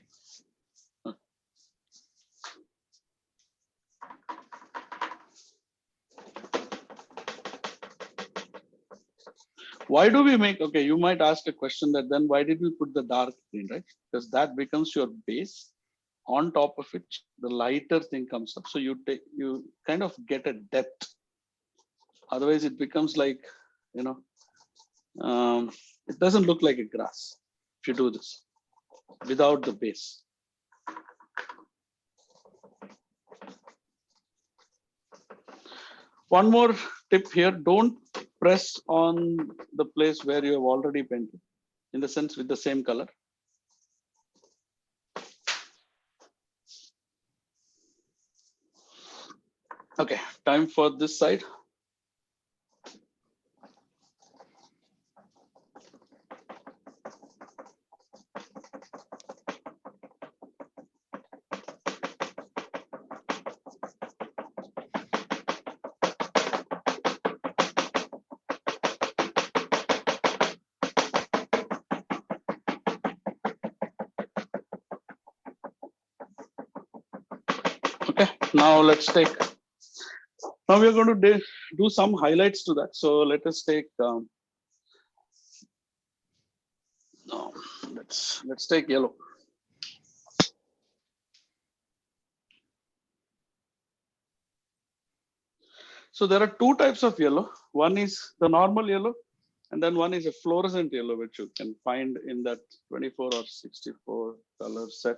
Why do we make, okay, you might ask a question that then why did we put the dark green, right? Because that becomes your base. On top of it, the lighter thing comes up. So you kind of get a depth. Otherwise it becomes like, it doesn't look like a grass if you do this without the base. One more tip here, don't press on the place where you have already painted, in the sense with the same color. Okay, time for this side. Now let's take. Now we are going to do some highlights to that. So let us take. No, let's take yellow. So there are two types of yellow. One is the normal yellow, and then one is a fluorescent yellow, which you can find in that 24 or 64 color set.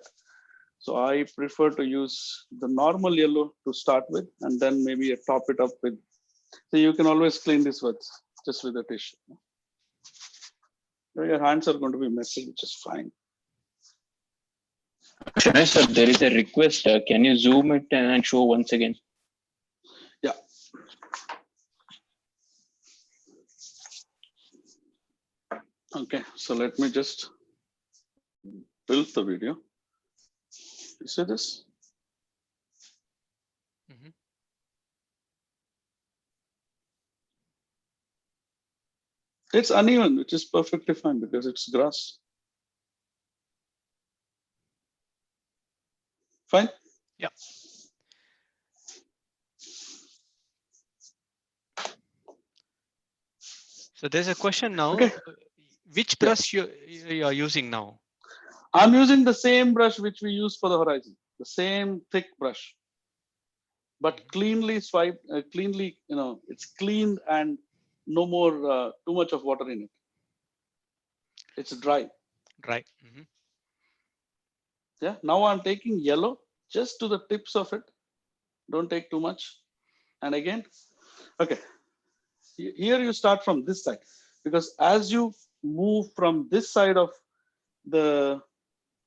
So I prefer to use the normal yellow to start with, and then maybe top it up with. So you can always clean this with just with a tissue. Your hands are going to be messy, which is fine. Shenoy sir, there is a request. Can you zoom it and show once again? Yeah. Okay, so let me just build the video. You see this? Mhm. It's uneven, which is perfectly fine because it's grass. Fine? Yeah. So there's a question now. Okay. Which brush you are using now? I'm using the same brush which we use for the horizon, the same thick brush, but cleanly swiped, cleanly, it's cleaned and no more too much of water in it. It's dry. Dry. Mm-hmm. Yeah. Now I'm taking yellow just to the tips of it. Don't take too much. And again, okay. Here you start from this side, because as you move from this side of the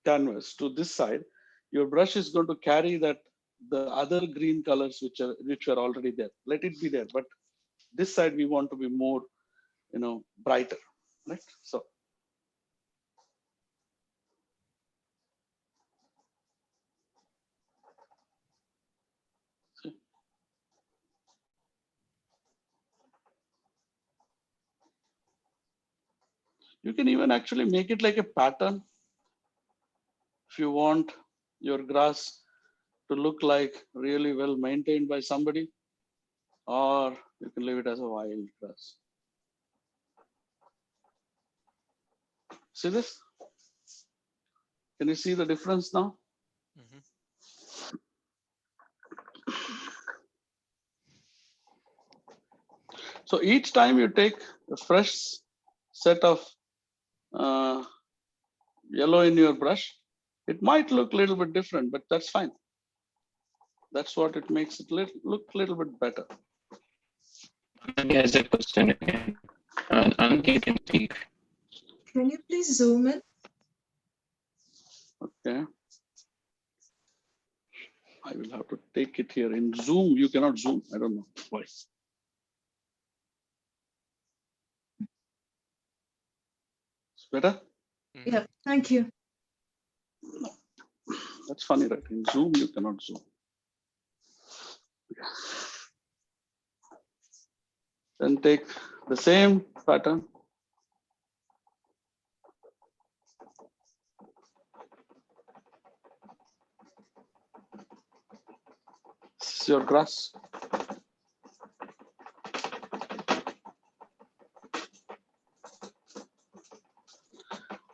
canvas to this side, your brush is going to carry that the other green colors which are already there. Let it be there, but this side we want to be more, brighter, right? So you can even actually make it like a pattern if you want your grass to look like really well maintained by somebody, or you can leave it as a wild grass. See this? Can you see the difference now? Mm-hmm. So each time you take a fresh set of yellow in your brush, it might look a little bit different, but that's fine. That's what it makes it look a little bit better. Anand has a question again. Anand, you can speak. Can you please zoom in? Okay. I will have to take it here in Zoom. You cannot zoom. I don't know why. It's better? Yeah, thank you. No. That's funny, right? In Zoom, you cannot zoom. Then take the same pattern. This is your grass.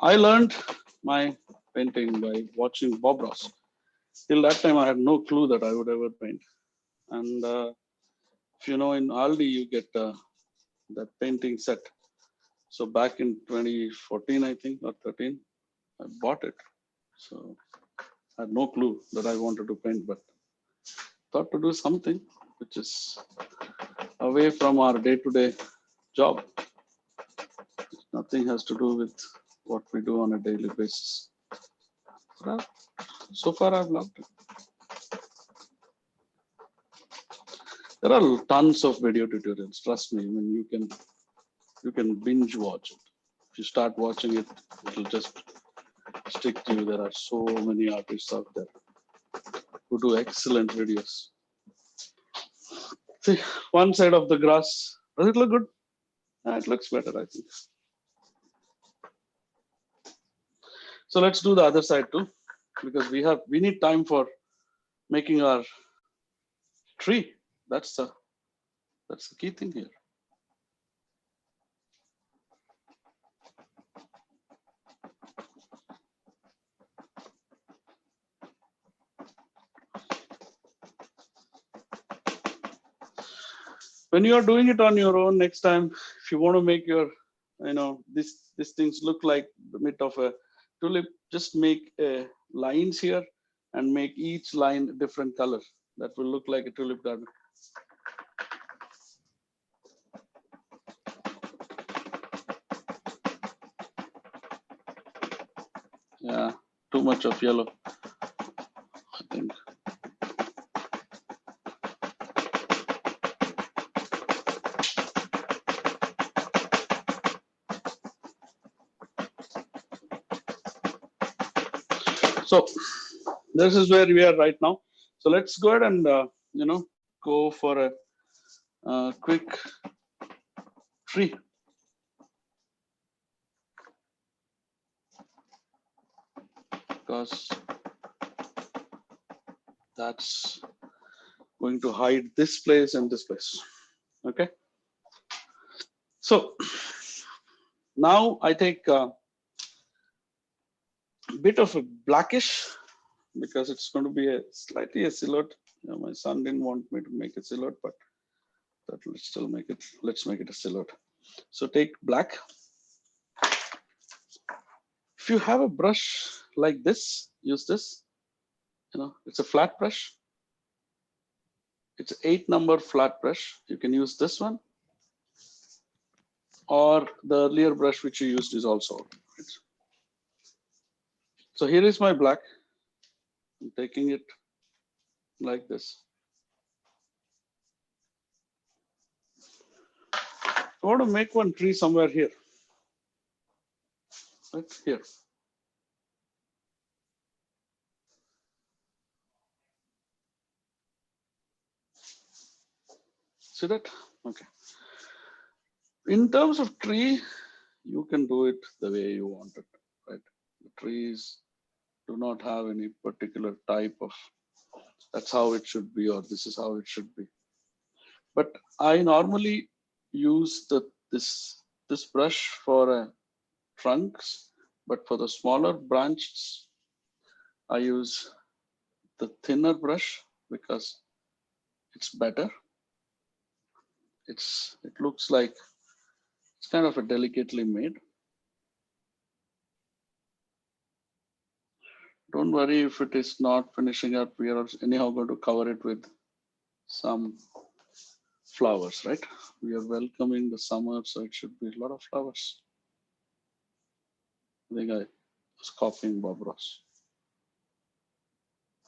I learned my painting by watching Bob Ross. Till that time, I had no clue that I would ever paint. And if you know, in Aldi, you get that painting set. So back in 2014, I think, or 13, I bought it. So I had no clue that I wanted to paint, but thought to do something which is away from our day-to-day job. Nothing has to do with what we do on a daily basis. So far, I've loved it. There are tons of video tutorials. Trust me. I mean, you can binge watch it. If you start watching it, it'll just stick to you. There are so many artists out there who do excellent videos. See, one side of the grass. Does it look good? It looks better, I think. So let's do the other side too, because we need time for making our tree. That's the key thing here. When you are doing it on your own next time, if you want to make your, these things look like the bit of a tulip, just make lines here and make each line a different color. That will look like a tulip garden. Yeah, too much of yellow, I think. So this is where we are right now. So let's go ahead and go for a quick tree. Because that's going to hide this place and this place. Okay. So now I take a bit of a blackish, because it's going to be slightly a silhouette. My son didn't want me to make a silhouette, but that will still make it. Let's make it a silhouette. So take black. If you have a brush like this, use this. It's a flat brush. It's an 8 number flat brush. You can use this one, or the earlier brush which you used is also. Right? So here is my black. I'm taking it like this. I want to make one tree somewhere here. Right here. See that? Okay. In terms of tree, you can do it the way you want it, right? The trees do not have any particular type of, that's how it should be, or this is how it should be. But I normally use this brush for trunks, but for the smaller branches, I use the thinner brush because it's better. It looks like it's kind of a delicately made. Don't worry if it is not finishing up. We are anyhow going to cover it with some flowers, right? We are welcoming the summer, so it should be a lot of flowers. I think I was copying Bob Ross.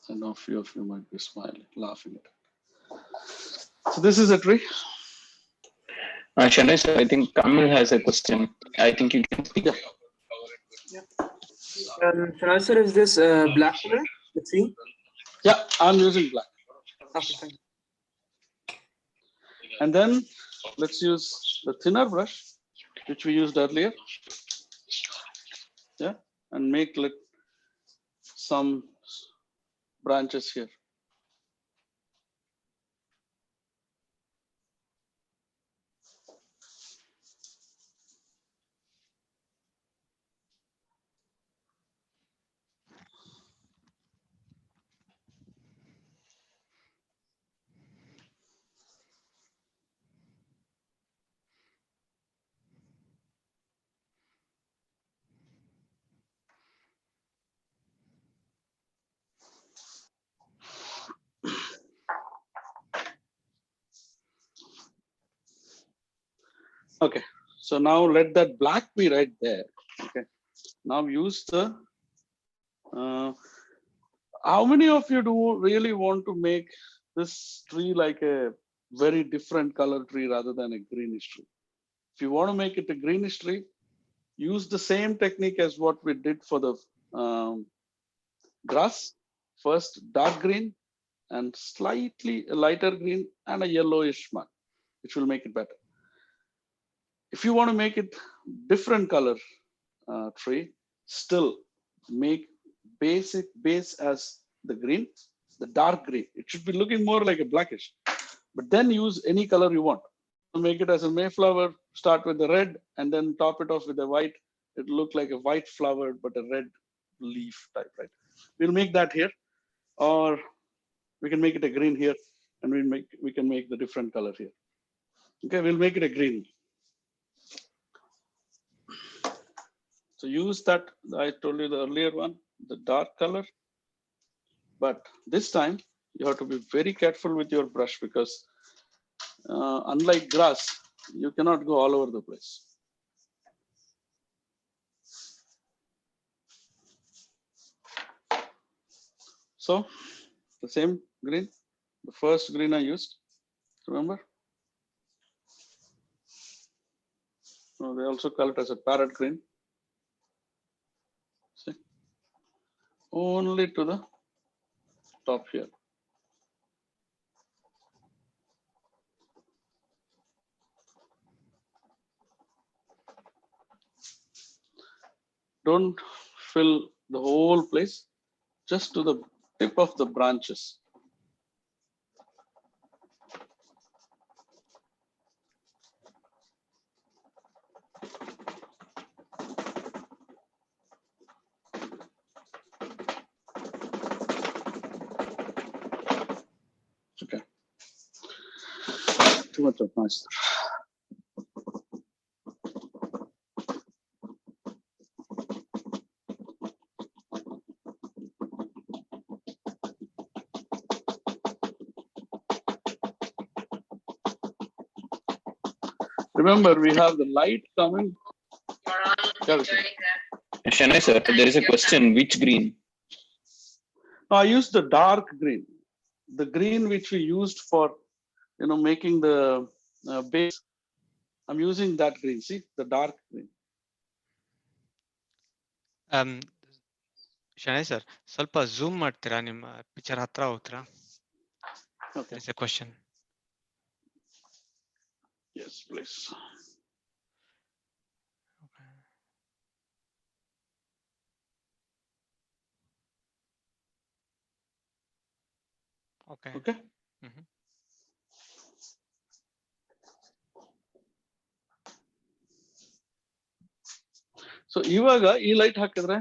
I know a few of you might be smiling, laughing at it. So this is a tree. Shenoy sir, I think Kamil has a question. I think you can speak. Yeah. Shenoy sir, is this black color? Let's see. Yeah, I'm using black. Okay, thank you. And then let's use the thinner brush, which we used earlier. Yeah, and make some branches here. Okay, so now let that black be right there. Okay, now use the, how many of you do really want to make this tree like a very different color tree rather than a greenish tree? If you want to make it a greenish tree, use the same technique as what we did for the grass. First dark green and slightly lighter green and a yellowish mark, which will make it better. If you want to make it different color tree, still make base as the green, the dark green. It should be looking more like a blackish. but then use any color you want. Make it as a Mayflower, start with the red and then top it off with the white. It'll look like a white flower, but a red leaf type, right? We'll make that here, or we can make it a green here, and we can make the different color here. Okay, we'll make it a green. So use that, I told you the earlier one, the dark color. But this time you have to be very careful with your brush, because unlike grass, you cannot go all over the place. So the same green, the first green I used, remember? So they also call it as a parrot green. See? Only to the top here. Don't fill the whole place, just to the tip of the branches. Okay. Too much of noise. Remember, we have the light coming. Shenoy sir, there is a question. Which green? No, I used the dark green, the green which we used for, making the base. I'm using that green. See, the dark green. Shenoy sir, ಸ್ವಲ್ಪ zoom ಮಾಡ್ತೀರಾ ನಿಮ್ಮ picture ಹತ್ರ ಹೋಗ್ತೀರಾ? Okay. There's a question. Yes, please. Okay. Okay. So ಇವಾಗ ಈ light ಹಾಕಿದ್ರೆ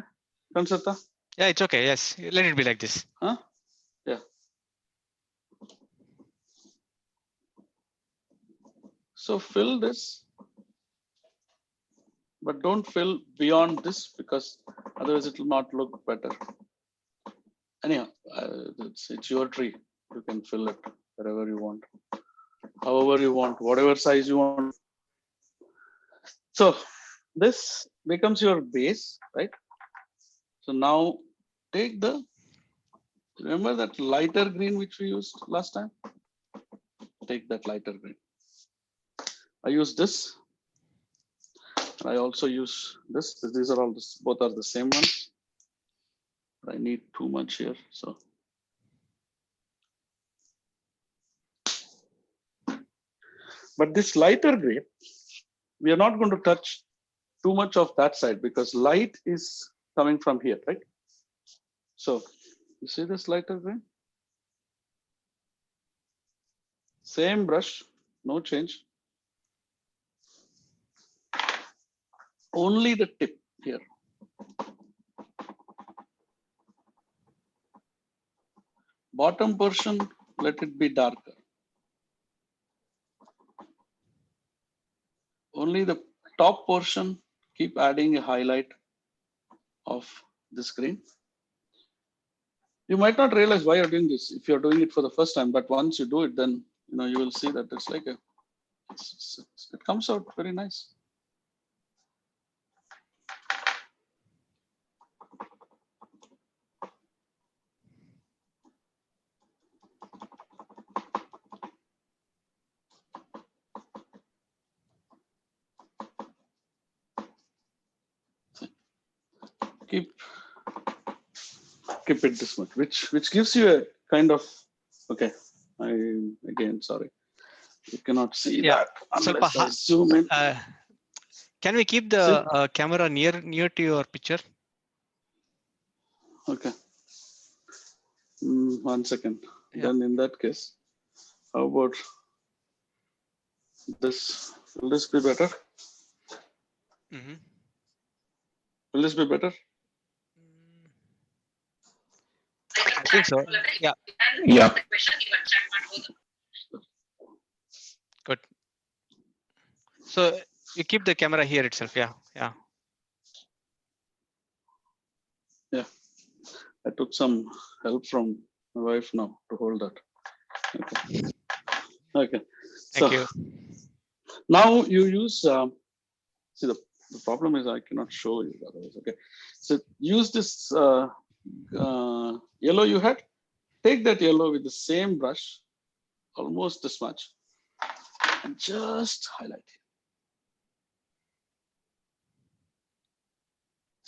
ಕಾಣಿಸುತ್ತಾ? Yeah, it's okay. Yes, let it be like this. Huh? Yeah. So fill this, but don't fill beyond this, because otherwise it will not look better. Anyhow, it's your tree. You can fill it wherever you want, however you want, whatever size you want. So this becomes your base, right? So now take remember that lighter green which we used last time? Take that lighter green. I use this. I also use this. These are all both are the same ones. I need too much here, so. But this lighter green, we are not going to touch too much of that side, because light is coming from here, right? So you see this lighter green? Same brush, no change. Only the tip here. Bottom portion, let it be darker. Only the top portion, keep adding a highlight of this green. You might not realize why you're doing this if you're doing it for the first time, but once you do it, then you will see that it's like it comes out very nice. Keep it this much, which gives you a kind of, okay. Again, sorry, you cannot see that unless I zoom in. Can we keep the camera near to your picture? Okay. 1 second. Yeah. Then in that case, how about Will this be better? Mm-hmm. Will this be better? I think so. Yeah. Yeah. Good. So you keep the camera here itself. Yeah. Yeah. Yeah. I took some help from my wife now to hold that. Okay. Okay. Thank So you. now you use, see the problem is I cannot show you otherwise. Okay. So use this yellow you had. Take that yellow with the same brush, almost this much, and just highlight it.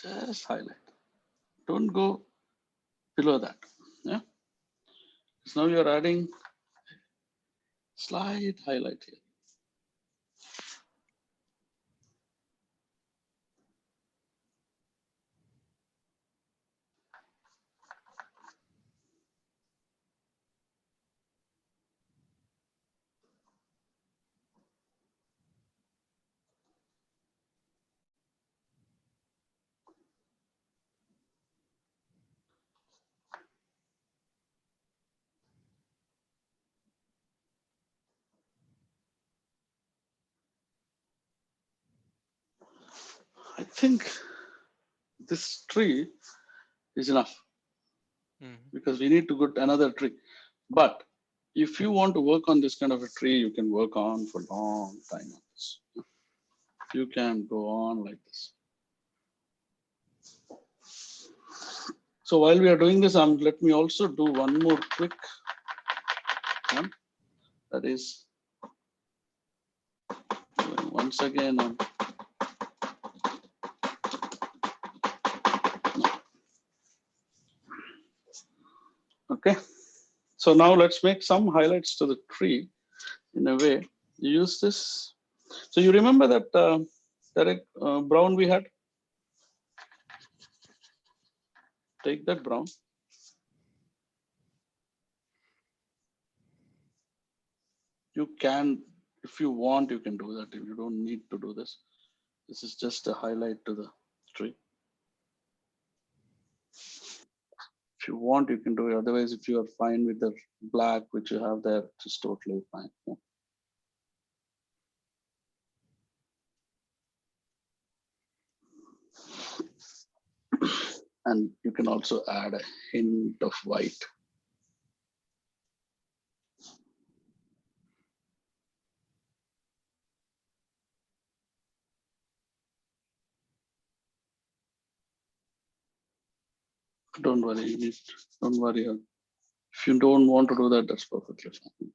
Just highlight. Don't go below that. Yeah. So now you're adding slight highlight here. I think this tree is enough because we need to get another tree. But if you want to work on this kind of a tree, you can work on for a long time on this. You can go on like this. So while we are doing this, let me also do one more quick one. That is once again on. Okay. So now let's make some highlights to the tree in a way. You use this. So you remember that brown we had? Take that brown. You can, if you want, you can do that. If you don't need to do this. This is just a highlight to the tree. If you want, you can do it. Otherwise, if you are fine with the black which you have there, it's totally fine. Yeah. And you can also add a hint of white. Don't worry, don't worry. If you don't want to do that, that's perfectly fine.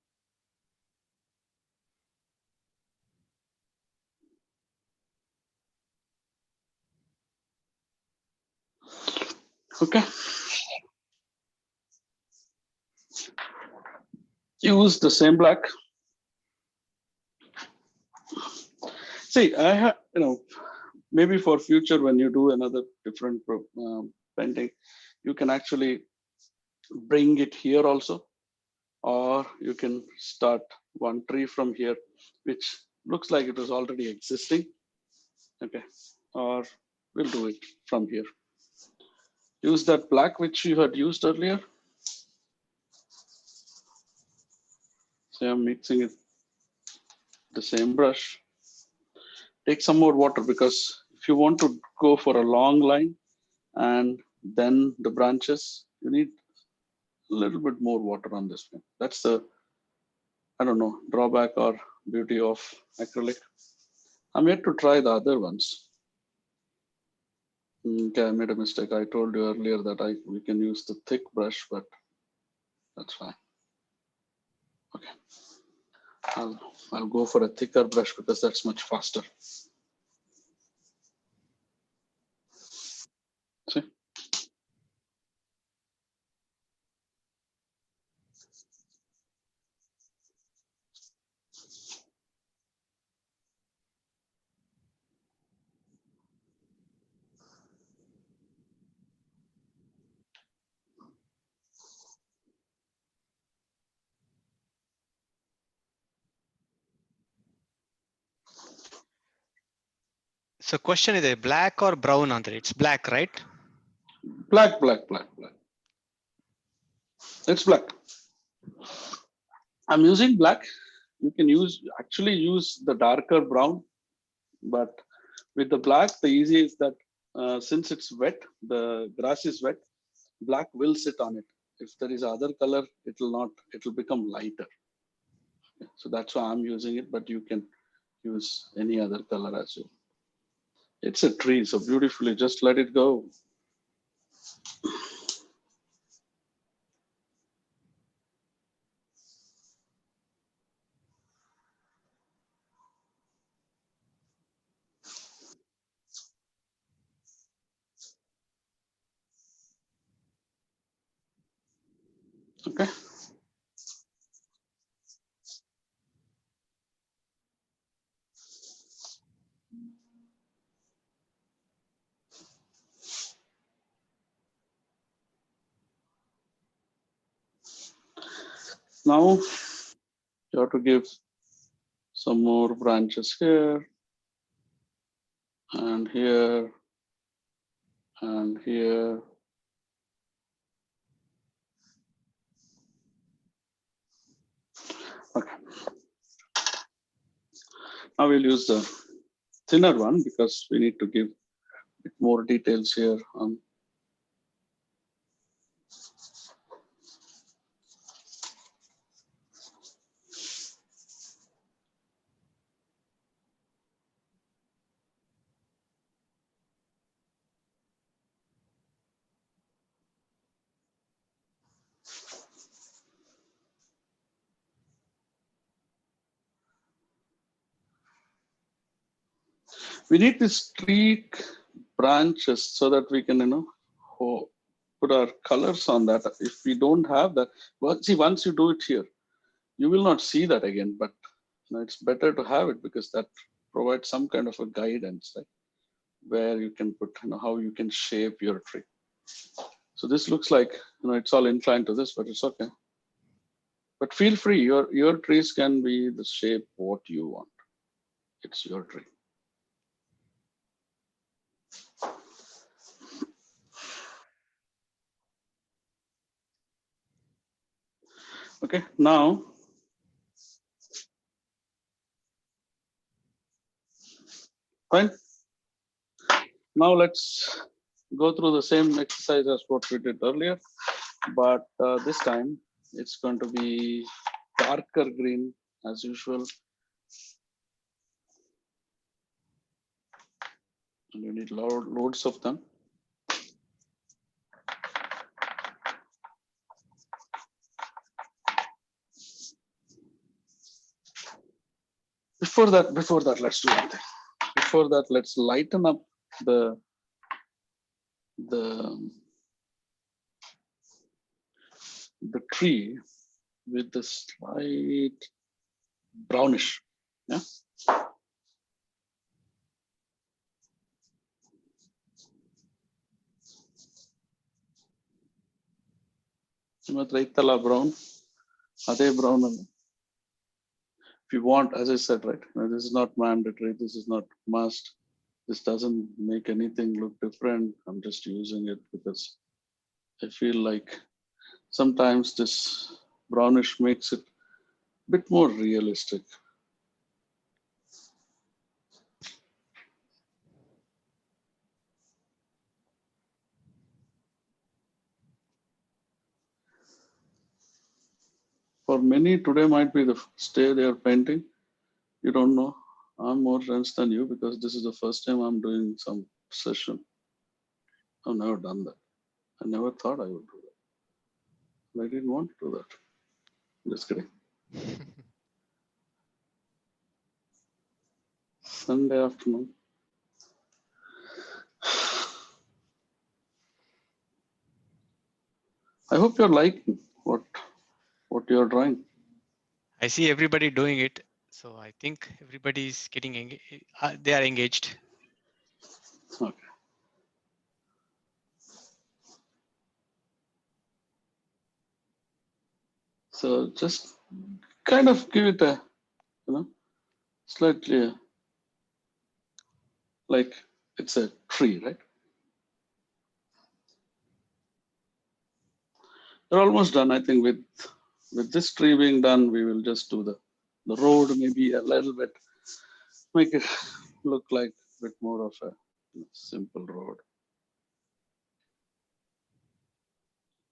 Okay. Use the same black. See, I have, maybe for future when you do another different painting, you can actually bring it here also, or you can start one tree from here, which looks like it was already existing. Okay, or we'll do it from here. Use that black which you had used earlier. So I'm mixing it, the same brush. Take some more water because if you want to go for a long line and then the branches, you need a little bit more water on this one. That's the, I don't know, drawback or beauty of acrylic. I'm yet to try the other ones. Okay, I made a mistake. I told you earlier that we can use the thick brush, but that's fine. Okay, I'll go for a thicker brush because that's much faster. See? So question is black or brown andre? It's black, right? Black. It's black. I'm using black. You can actually use the darker brown, but with the black, the easy is that since it's wet, the grass is wet, black will sit on it. If there is other color, it will become lighter. So that's why I'm using it, but you can use any other color as well. It's a tree, so beautifully, just let it go. Okay. Now you have to give some more branches here and here and here. Okay. Now we'll use the thinner one because we need to give more details here on. We need to streak branches so that we can, put our colors on that. If we don't have that, well, see, once you do it here, you will not see that again, but it's better to have it because that provides some kind of a guidance, right? Where you can put, how you can shape your tree. So this looks like, it's all inclined to this, but it's okay. But feel free, your trees can be the shape what you want. It's your tree. Okay, now fine. Now let's go through the same exercise as what we did earlier, but this time it's going to be darker green as usual. And you need loads of them. Before that, let's do one thing. Before that, let's lighten up the tree with the slight brownish. Yeah. Brown. Ade brown. If you want, as I said, right, this is not mandatory. This is not must. This doesn't make anything look different. I'm just using it because I feel like sometimes this brownish makes it a bit more realistic. For many, today might be the first day they are painting. You don't know. I'm more dense than you because this is the first time I'm doing some session. I've never done that. I never thought I would do that. I didn't want to do that. Just kidding. Sunday afternoon. I hope you're liking what you're drawing. I see everybody doing it. So I think everybody is getting they are engaged. Okay. So just kind of give it a, slightly like it's a tree, right? We're almost done. I think with this tree being done, we will just do the road maybe a little bit, make it look like a bit more of a simple road.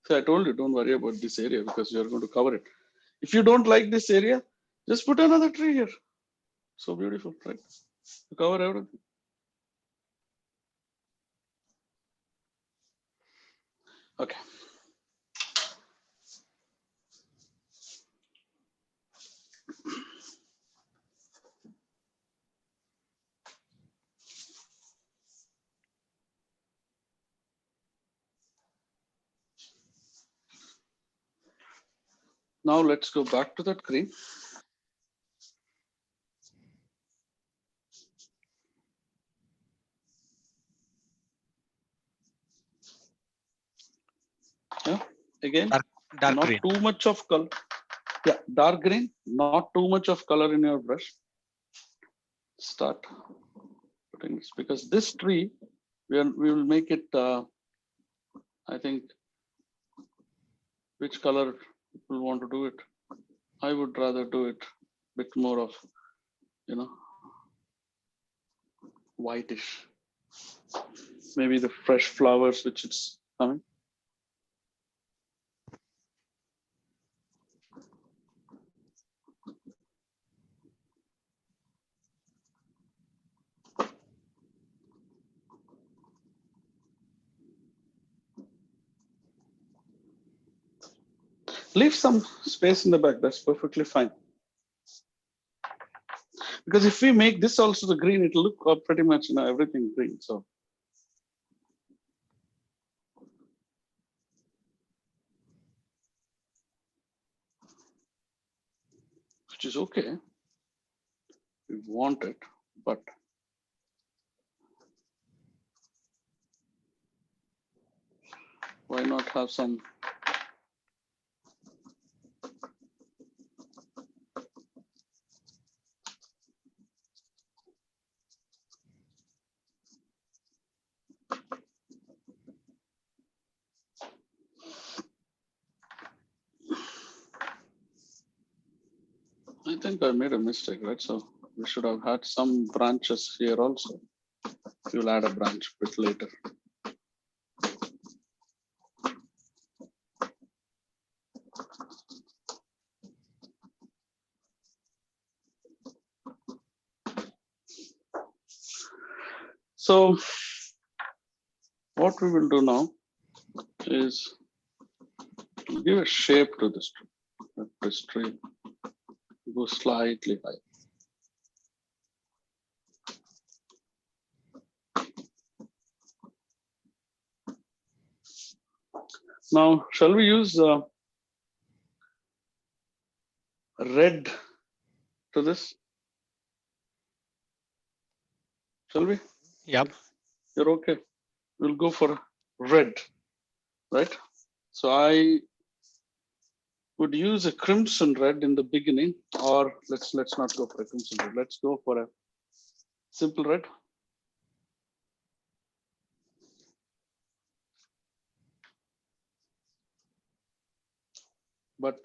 So I told you, don't worry about this area because you're going to cover it. If you don't like this area, just put another tree here. So beautiful, right? To cover everything. Okay. Now let's go back to that green. Yeah. Again, Dark not green. too much of color. Yeah, dark green, not too much of color in your brush. Start putting this because this tree, we will make it. I think which color people want to do it. I would rather do it bit more of, you know, whitish. Maybe the fresh flowers which it's coming. Leave some space in the back. That's perfectly fine. Because if we make this also the green, it'll look pretty much, you know, everything green. So which is okay. We want it, but why not have some I think I made a mistake, right? So we should have had some branches here also. We'll add a branch a bit later. So what we will do now is give a shape to this tree. Let this tree go slightly high. Now, shall we use red to this? Shall we? Yep. You're okay. We'll go for red, right? So I would use a crimson red in the beginning, or let's not go for a crimson red. Let's go for a simple red. But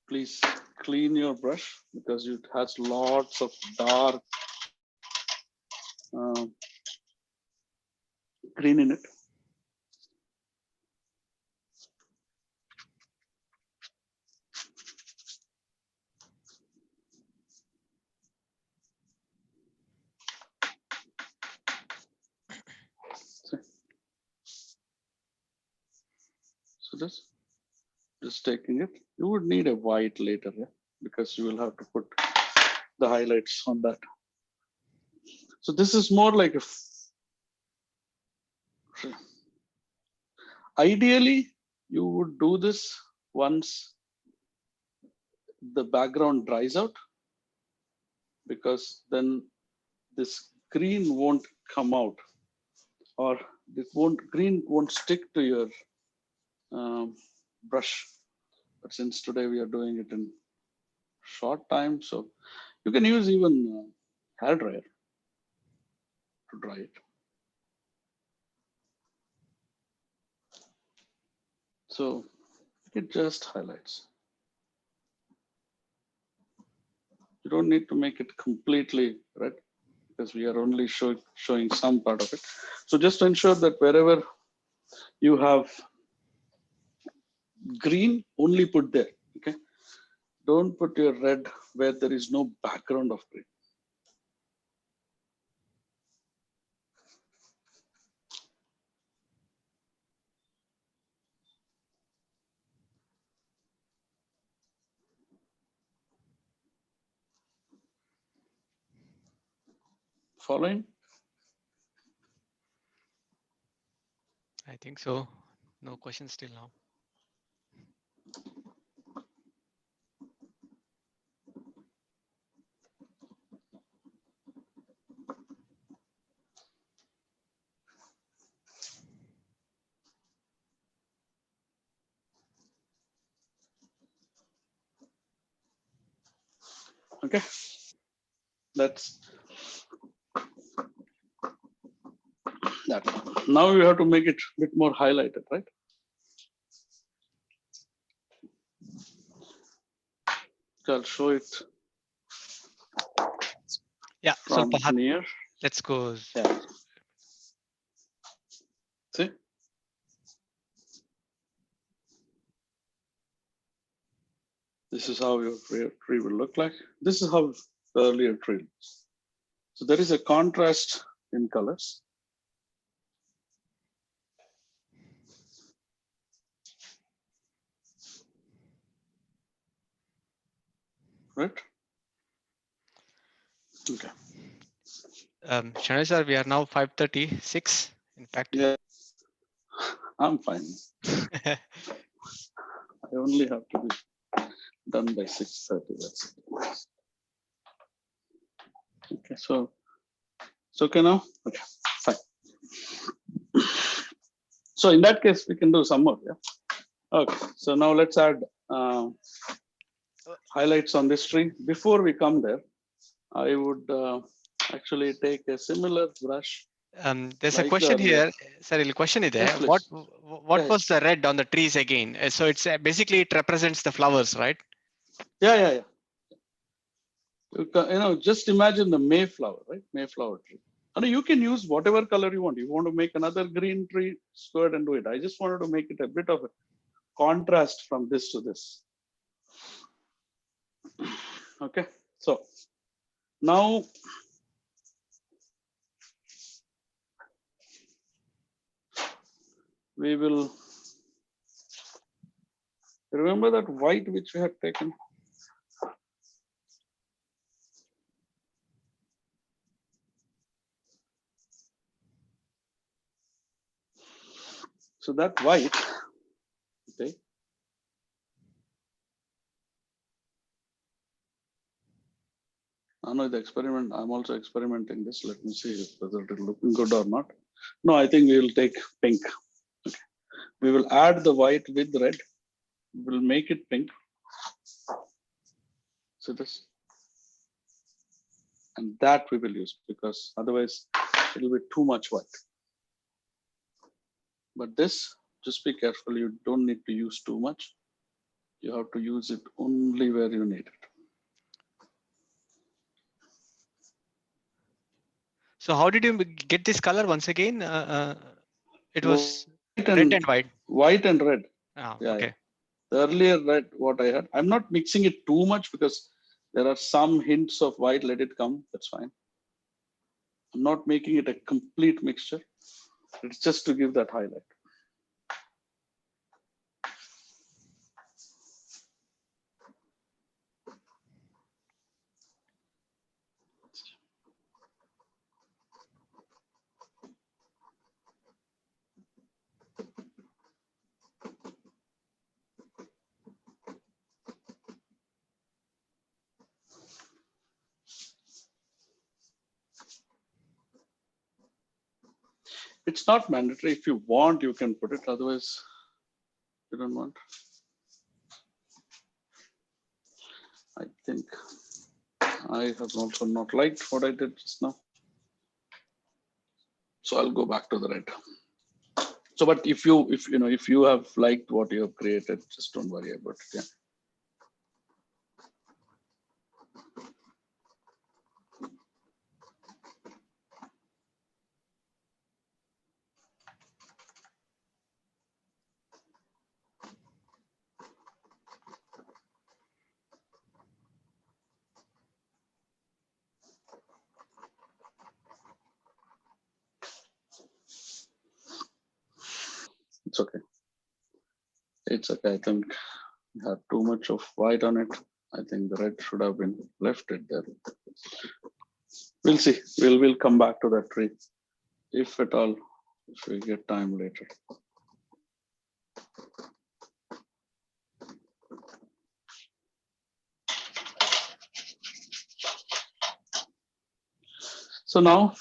please clean your brush because it has lots of dark green in it. So this just taking it. You would need a white later, yeah? Because you will have to put the highlights on that. So this is more like a ideally you would do this once the background dries out, because then this green won't come out, or green won't stick to your brush. But since today we are doing it in short time, so you can use even hair dryer to dry it. So it just highlights. You don't need to make it completely red because we are only showing some part of it. So just to ensure that wherever you have green, only put there. Okay. Don't put your red where there is no background of green. Following? I think so. No questions till now. Okay. That's that. Now you have to make it a bit more highlighted, right? I'll show it. Yeah, from near. Let's go. Yeah. See? This is how your tree will look like. This is how the earlier tree looks. So there is a contrast in colors. Right? Okay. Shenoy sir, we are now 5:36. In fact, yeah, I'm fine. I only have to be done by 6:30. That's it. Okay, so it's okay now. Okay, fine. So in that case, we can do some more. Yeah. Okay. So now let's add highlights on this tree. Before we come there, I would actually take a similar brush. There's like a question earlier. here. Sorry, the question is there. Yes, What yeah, was the red on the trees again? So it's basically it represents the flowers, right? Yeah. You know, just imagine the Mayflower, right? Mayflower tree. And you can use whatever color you want. You want to make another green tree, go ahead and do it. I just wanted to make it a bit of a contrast from this to this. Okay, so now we will remember that white which we had taken. So that white, okay. I know the experiment. I'm also experimenting this. Let me see whether it is looking good or not. No, I think we will take pink. Okay. We will add the white with red. We'll make it pink. So this, and that we will use because otherwise it will be too much white. But this, just be careful. You don't need to use too much. You have to use it only where you need it. So how did you get this color once again? It was white red and white. White and red. Oh, Yeah, okay. yeah. The earlier red, what I had, I'm not mixing it too much because there are some hints of white. Let it come. That's fine. I'm not making it a complete mixture. It's just to give that highlight. It's not mandatory. If you want, you can put it. Otherwise, you don't want. I think I have also not liked what I did just now. So I'll go back to the red. So, but if you have liked what you have created, just don't worry about it. Yeah. It's okay. It's okay. I think you have too much of white on it. I think the red should have been left it there. We'll see. We'll come back to that tree, if at all, if we get time later. So now,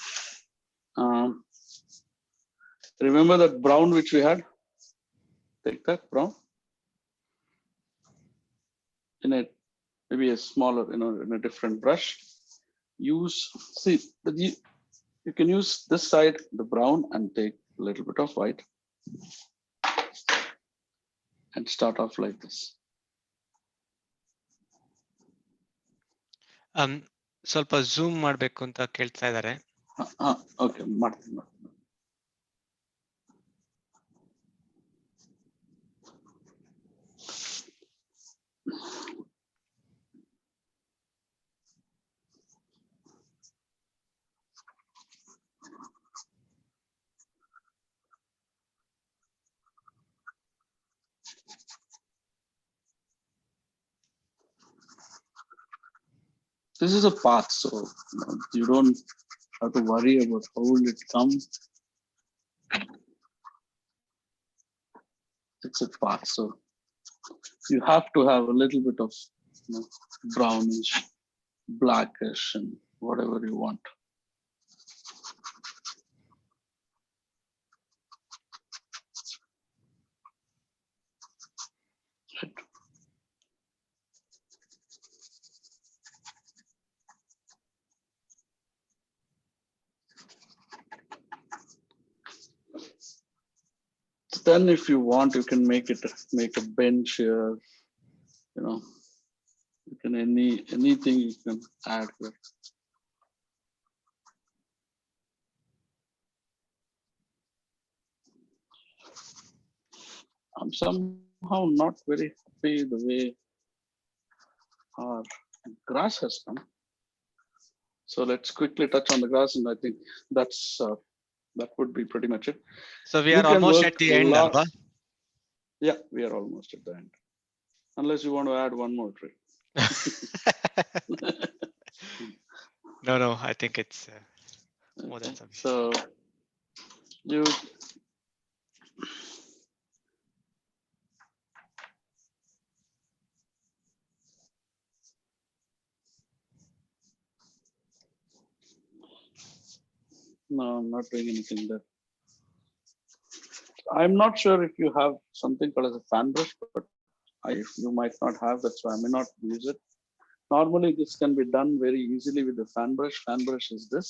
remember that brown which we had? Take that brown in a maybe a smaller, in a different brush. See, you can use this side, the brown, and take a little bit of white and start off like this. ಸ್ವಲ್ಪ zoom ಮಾಡ್ಬೇಕು ಅಂತ ಕೇಳ್ತಾ ಇದ್ದಾರೆ. Okay, ಮಾಡ್ತೀನಿ. This is a path, so you don't have to worry about how will it come. It's a path, so you have to have a little bit of brownish, blackish, and whatever you want. Then if you want, you can make a bench here, you can anything you can add here. I'm somehow not very happy the way our grass has come. So let's quickly touch on the grass, and I think that would be pretty much it. So we are almost at the end, Alba. Yeah, we are almost at the end. Unless you want to add one more tree. No, I think it's more than sufficient. So you No, I'm not doing anything there. I'm not sure if you have something called as a fan brush, but you might not have that, so I may not use it. Normally, this can be done very easily with the fan brush. Fan brush is this.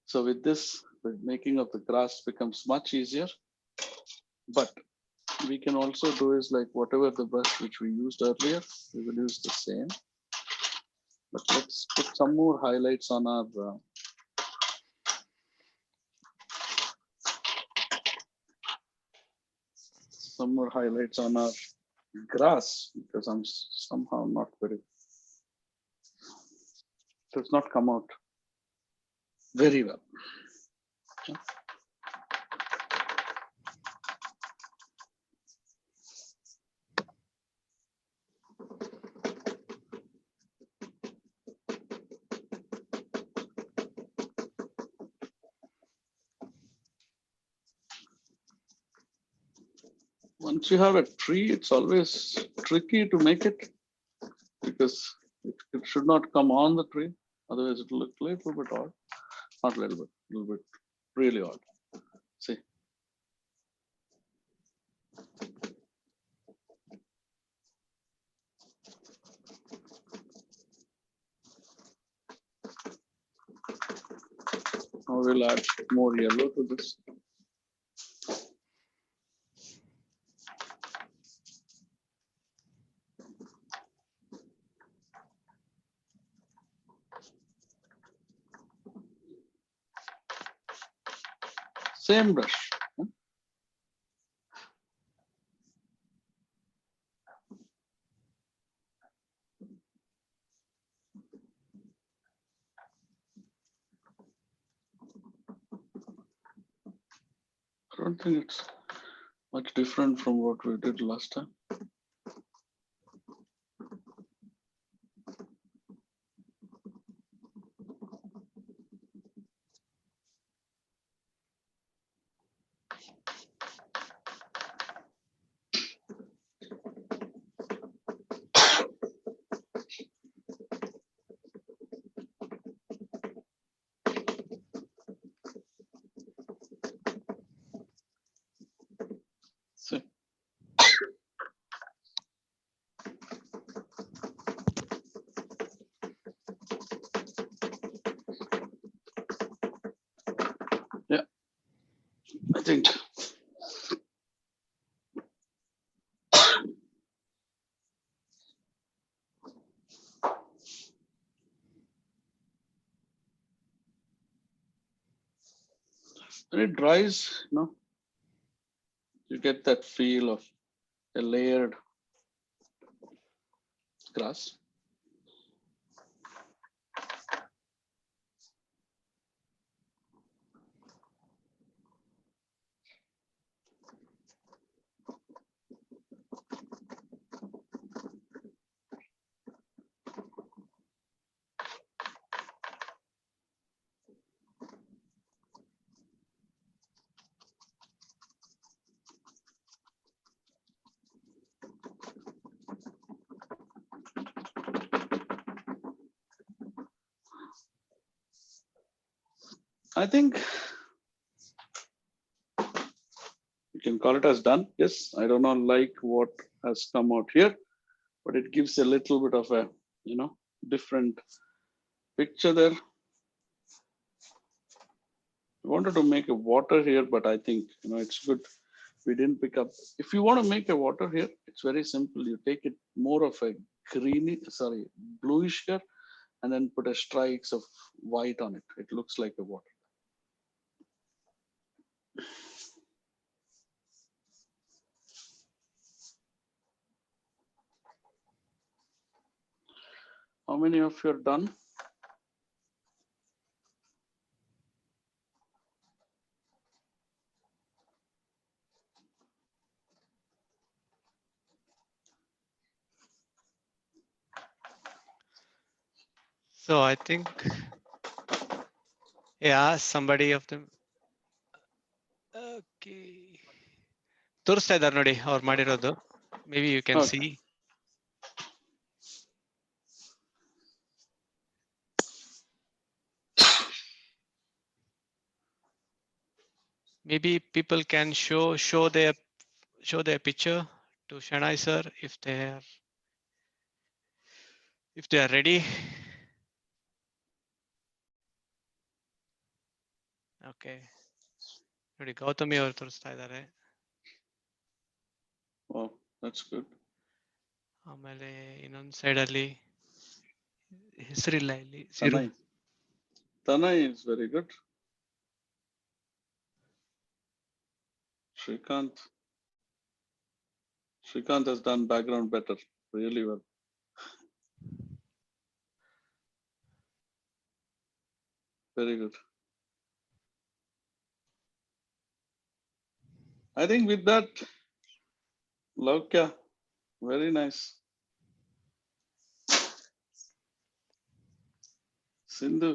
So with this, the making of the grass becomes much easier. But we can also do is like whatever the brush which we used earlier, we will use the same. But let's put some more highlights on our grass, because I'm somehow not very, it does not come out very well. Okay. Once you have a tree, it's always tricky to make it, because it should not come on the tree. Otherwise, it will look a little bit odd. Not a little bit, really odd. See. I will add more yellow to this. Same brush. I don't think it's much different from what we did last time. See. Yeah, I think. When it dries, you get that feel of a layered grass. I think you can call it as done. Yes, I do not like what has come out here, but it gives a little bit of a, different picture there. I wanted to make a water here, but I think, it's good. We didn't pick up. If you want to make a water here, it's very simple. You take it more of a bluish here, and then put a strikes of white on it. It looks like a water. How many of you are done? So I think, yeah, somebody of them. Okay. ತೋರಿಸ್ತಾ ಇದ್ದಾರೆ ನೋಡಿ ಅವ್ರು ಮಾಡಿರೋದು. Maybe you can see. Maybe people can show their picture to Shenoy sir if they are ready. Okay. ನೋಡಿ ಗೌತಮಿ ಅವರು ತೋರಿಸ್ತಾ ಇದ್ದಾರೆ. Wow, that's good. ಆಮೇಲೆ ಇನ್ನೊಂದು ಸೈಡ್ ಅಲ್ಲಿ ಹೆಸರಿಲ್ಲ ಇಲ್ಲಿ. Tanay is very good. Shrikant has done background better, really well. Very good. I think with that, Laukya, very nice. Sindhu.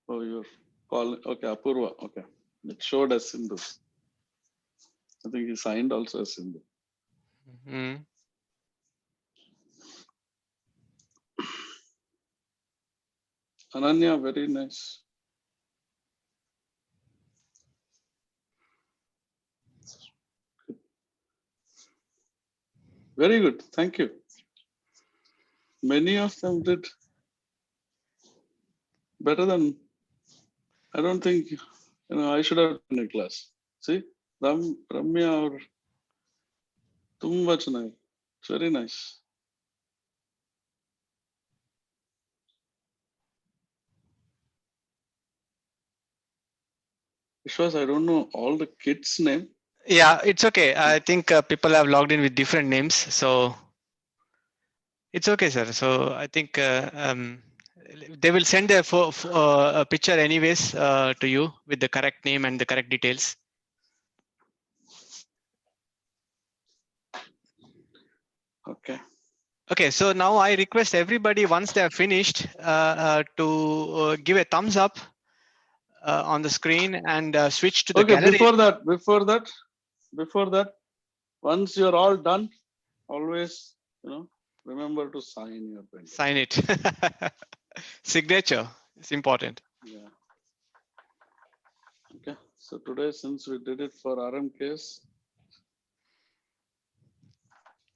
Oh, you're calling. Okay, Apurva. Okay. It showed as Sindhu. I think he signed also as Sindhu. Mm-hmm. Ananya, very nice. Very good. Thank you. Many of them did better than, I don't think, I should have done a class. See, Ramya or Tumba Chennai. It's very nice. Vishwas, I don't know all the kids' name. Yeah, it's okay. I think people have logged in with different names, so it's okay, sir. So I think they will send a picture anyways to you with the correct name and the correct details. Okay. Okay, so now I request everybody once they are finished to give a thumbs up on the screen and switch to the Okay, gallery. before that, once you're all done, always, remember to sign your pen. Sign it. Signature is important. Yeah. Okay. So today, since we did it for RMKS,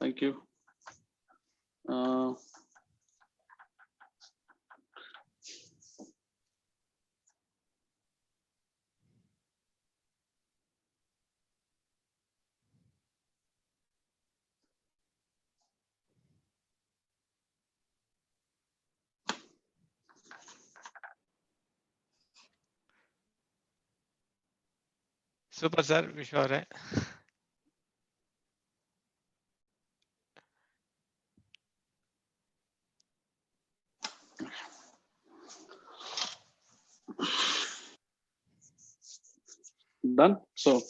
thank you. Super, sir. Wish you all right. Done. So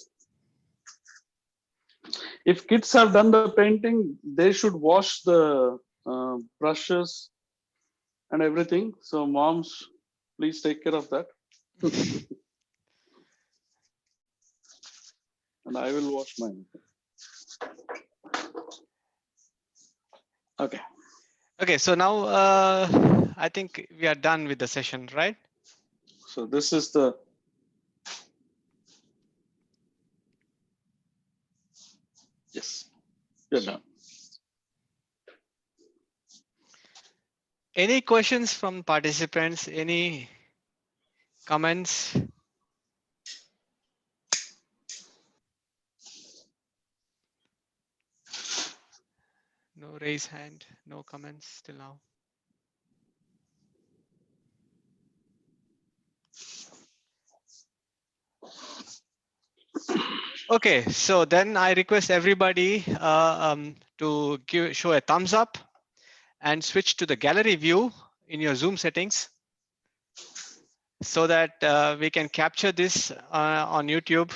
if kids have done the painting, they should wash the brushes and everything. So moms, please take care of that. And I will wash mine. Okay. Okay, so now I think we are done with the session, right? So this is the yes, you're done. Any questions from participants? Any comments? No raise hand, no comments till now. Okay, so then I request everybody to show a thumbs up and switch to the gallery view in your Zoom settings so that we can capture this on YouTube.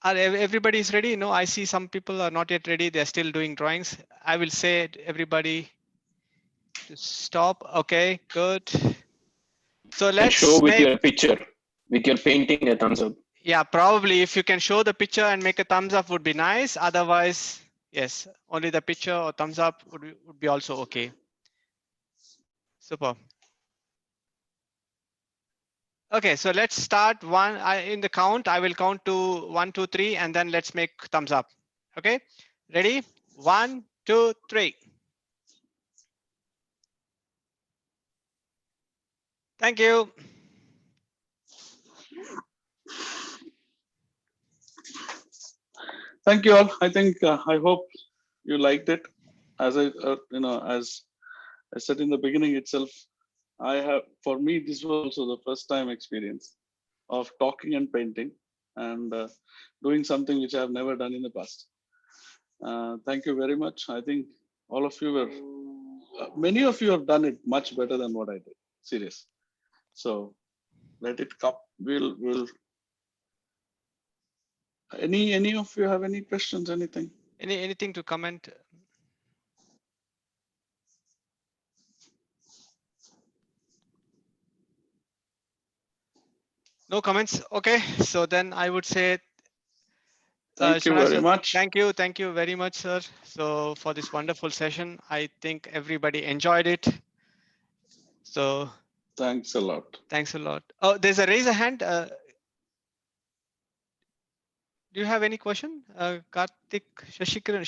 Are everybody is ready? No, I see some people are not yet ready. They're still doing drawings. I will say everybody to stop. Okay, good. So let's show with your picture, with your painting, a thumbs up. Yeah, probably if you can show the picture and make a thumbs up would be nice. Otherwise, yes, only the picture or thumbs up would be also okay. Super. Okay, so let's start in the count. I will count to 1, 2, 3, and then let's make thumbs up. Okay, ready? 1, 2, 3. Thank you. Thank you all. I think I hope you liked it. As as I said in the beginning itself, for me, this was also the first time experience of talking and painting and doing something which I have never done in the past. Thank you very much. I think all of you many of you have done it much better than what I did. Serious. So let it come. We'll. Any of you have any questions? Anything? Anything to comment? No comments. Okay, so then I would say thank you very much. Thank you very much, sir. So for this wonderful session, I think everybody enjoyed it. So thanks a lot. Thanks a lot. Oh, there's a raise a hand. Do you have any question, Karthik Shashikaran?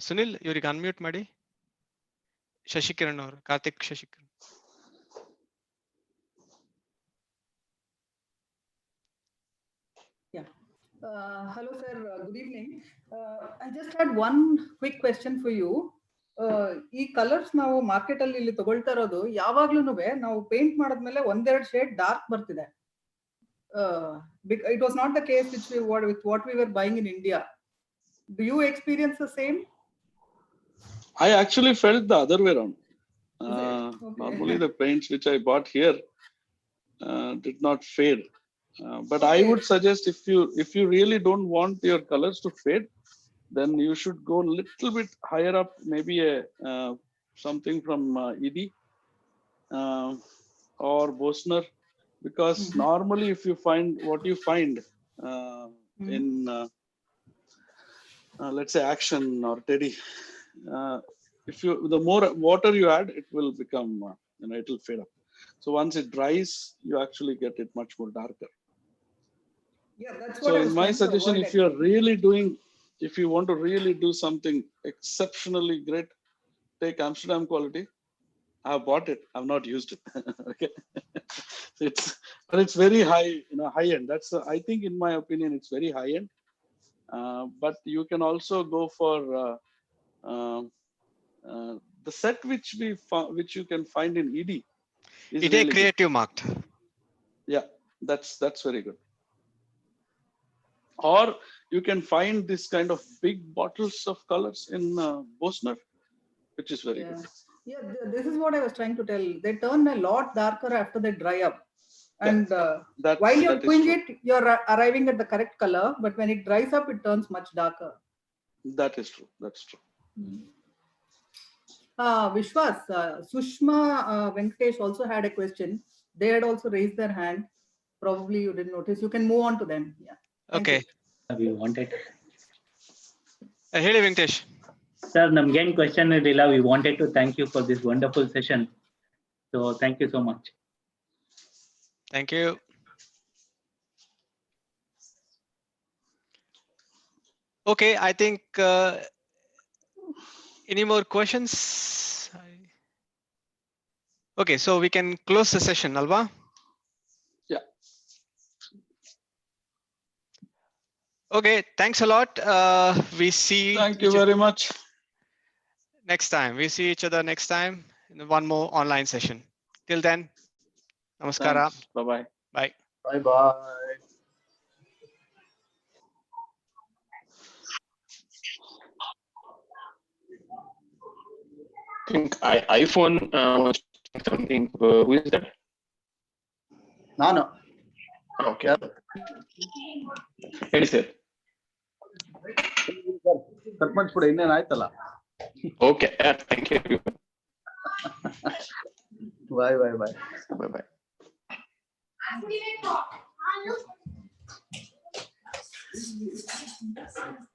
Sunil ಇವ್ರಿಗೆ unmute ಮಾಡಿ. ಶಶಿಕಿರಣ್ ಅವರು, Karthik Shashikiran. Yeah. Hello, sir. Good evening. I just had one quick question for you. ಈ colours ನಾವು market ಅಲ್ಲಿ ಇಲ್ಲಿ ತಗೊಳ್ತಾ ಇರೋದು ಯಾವಾಗ್ಲೂ ನಾವು ಪೇಂಟ್ ಮಾಡಿದ್ಮೇಲೆ ಒಂದೆರಡು ಶೇಡ್ ಡಾರ್ಕ್ ಬರ್ತಿದೆ. It was not the case with what we were buying in India. Do you experience the same? I actually felt the other way around. Okay. Normally the paints which I bought here did not fade. But I would suggest if you really don't want your colors to fade, then you should go a little bit higher up, maybe something from ED or Bosner, because normally if you find what you find in let's say Action or Teddy, the more water you add, it will become it will fade up. So once it dries, you actually get it much more darker. Yeah, that's So what I was in my trying to suggestion, avoid, if you are really if you want to really do something exceptionally great, take Amsterdam quality. I have bought it. I've not used it. Okay, but it's very high, high end. That's I think, in my opinion, it's very high end. But you can also go for the set which you can find in ED. Is It is really creative marked. Yeah, that's very good. Or you can find this kind of big bottles of colors in Bosner, which is very good. Yeah, this is what I was trying to tell. They turn a lot darker after they dry up. And while you're doing it, you're arriving at the correct color. But when it dries up, it turns much darker. That is true. That's true. Vishwas, Sushma Venkatesh also had a question. They had also raised their hand. Probably you didn't notice. You can move on to them. Yeah. Okay. We wanted. ಹೇಳಿ Venkatesh. Sir, ನಮ್ಗೇನ್ question ಇರಲಿಲ್ಲ. We wanted to thank you for this wonderful session. So thank you so much. Thank you. Okay, I think any more questions? Okay, so we can close the session, Alva. Yeah. Okay, thanks a lot. We see. Thank you very much. Next time. We see each other next time in one more online session. Till then, namaskara. Bye-bye. Bye. Bye-bye. I think iPhone was something. Who is that? Nano. Okay. ಹೇಳಿ sir. Cut ಮಾಡಿಸ್ಬಿಡಿ, ಇನ್ನೇನು ಆಯ್ತಲ್ಲ. Okay, thank you. Bye. Bye.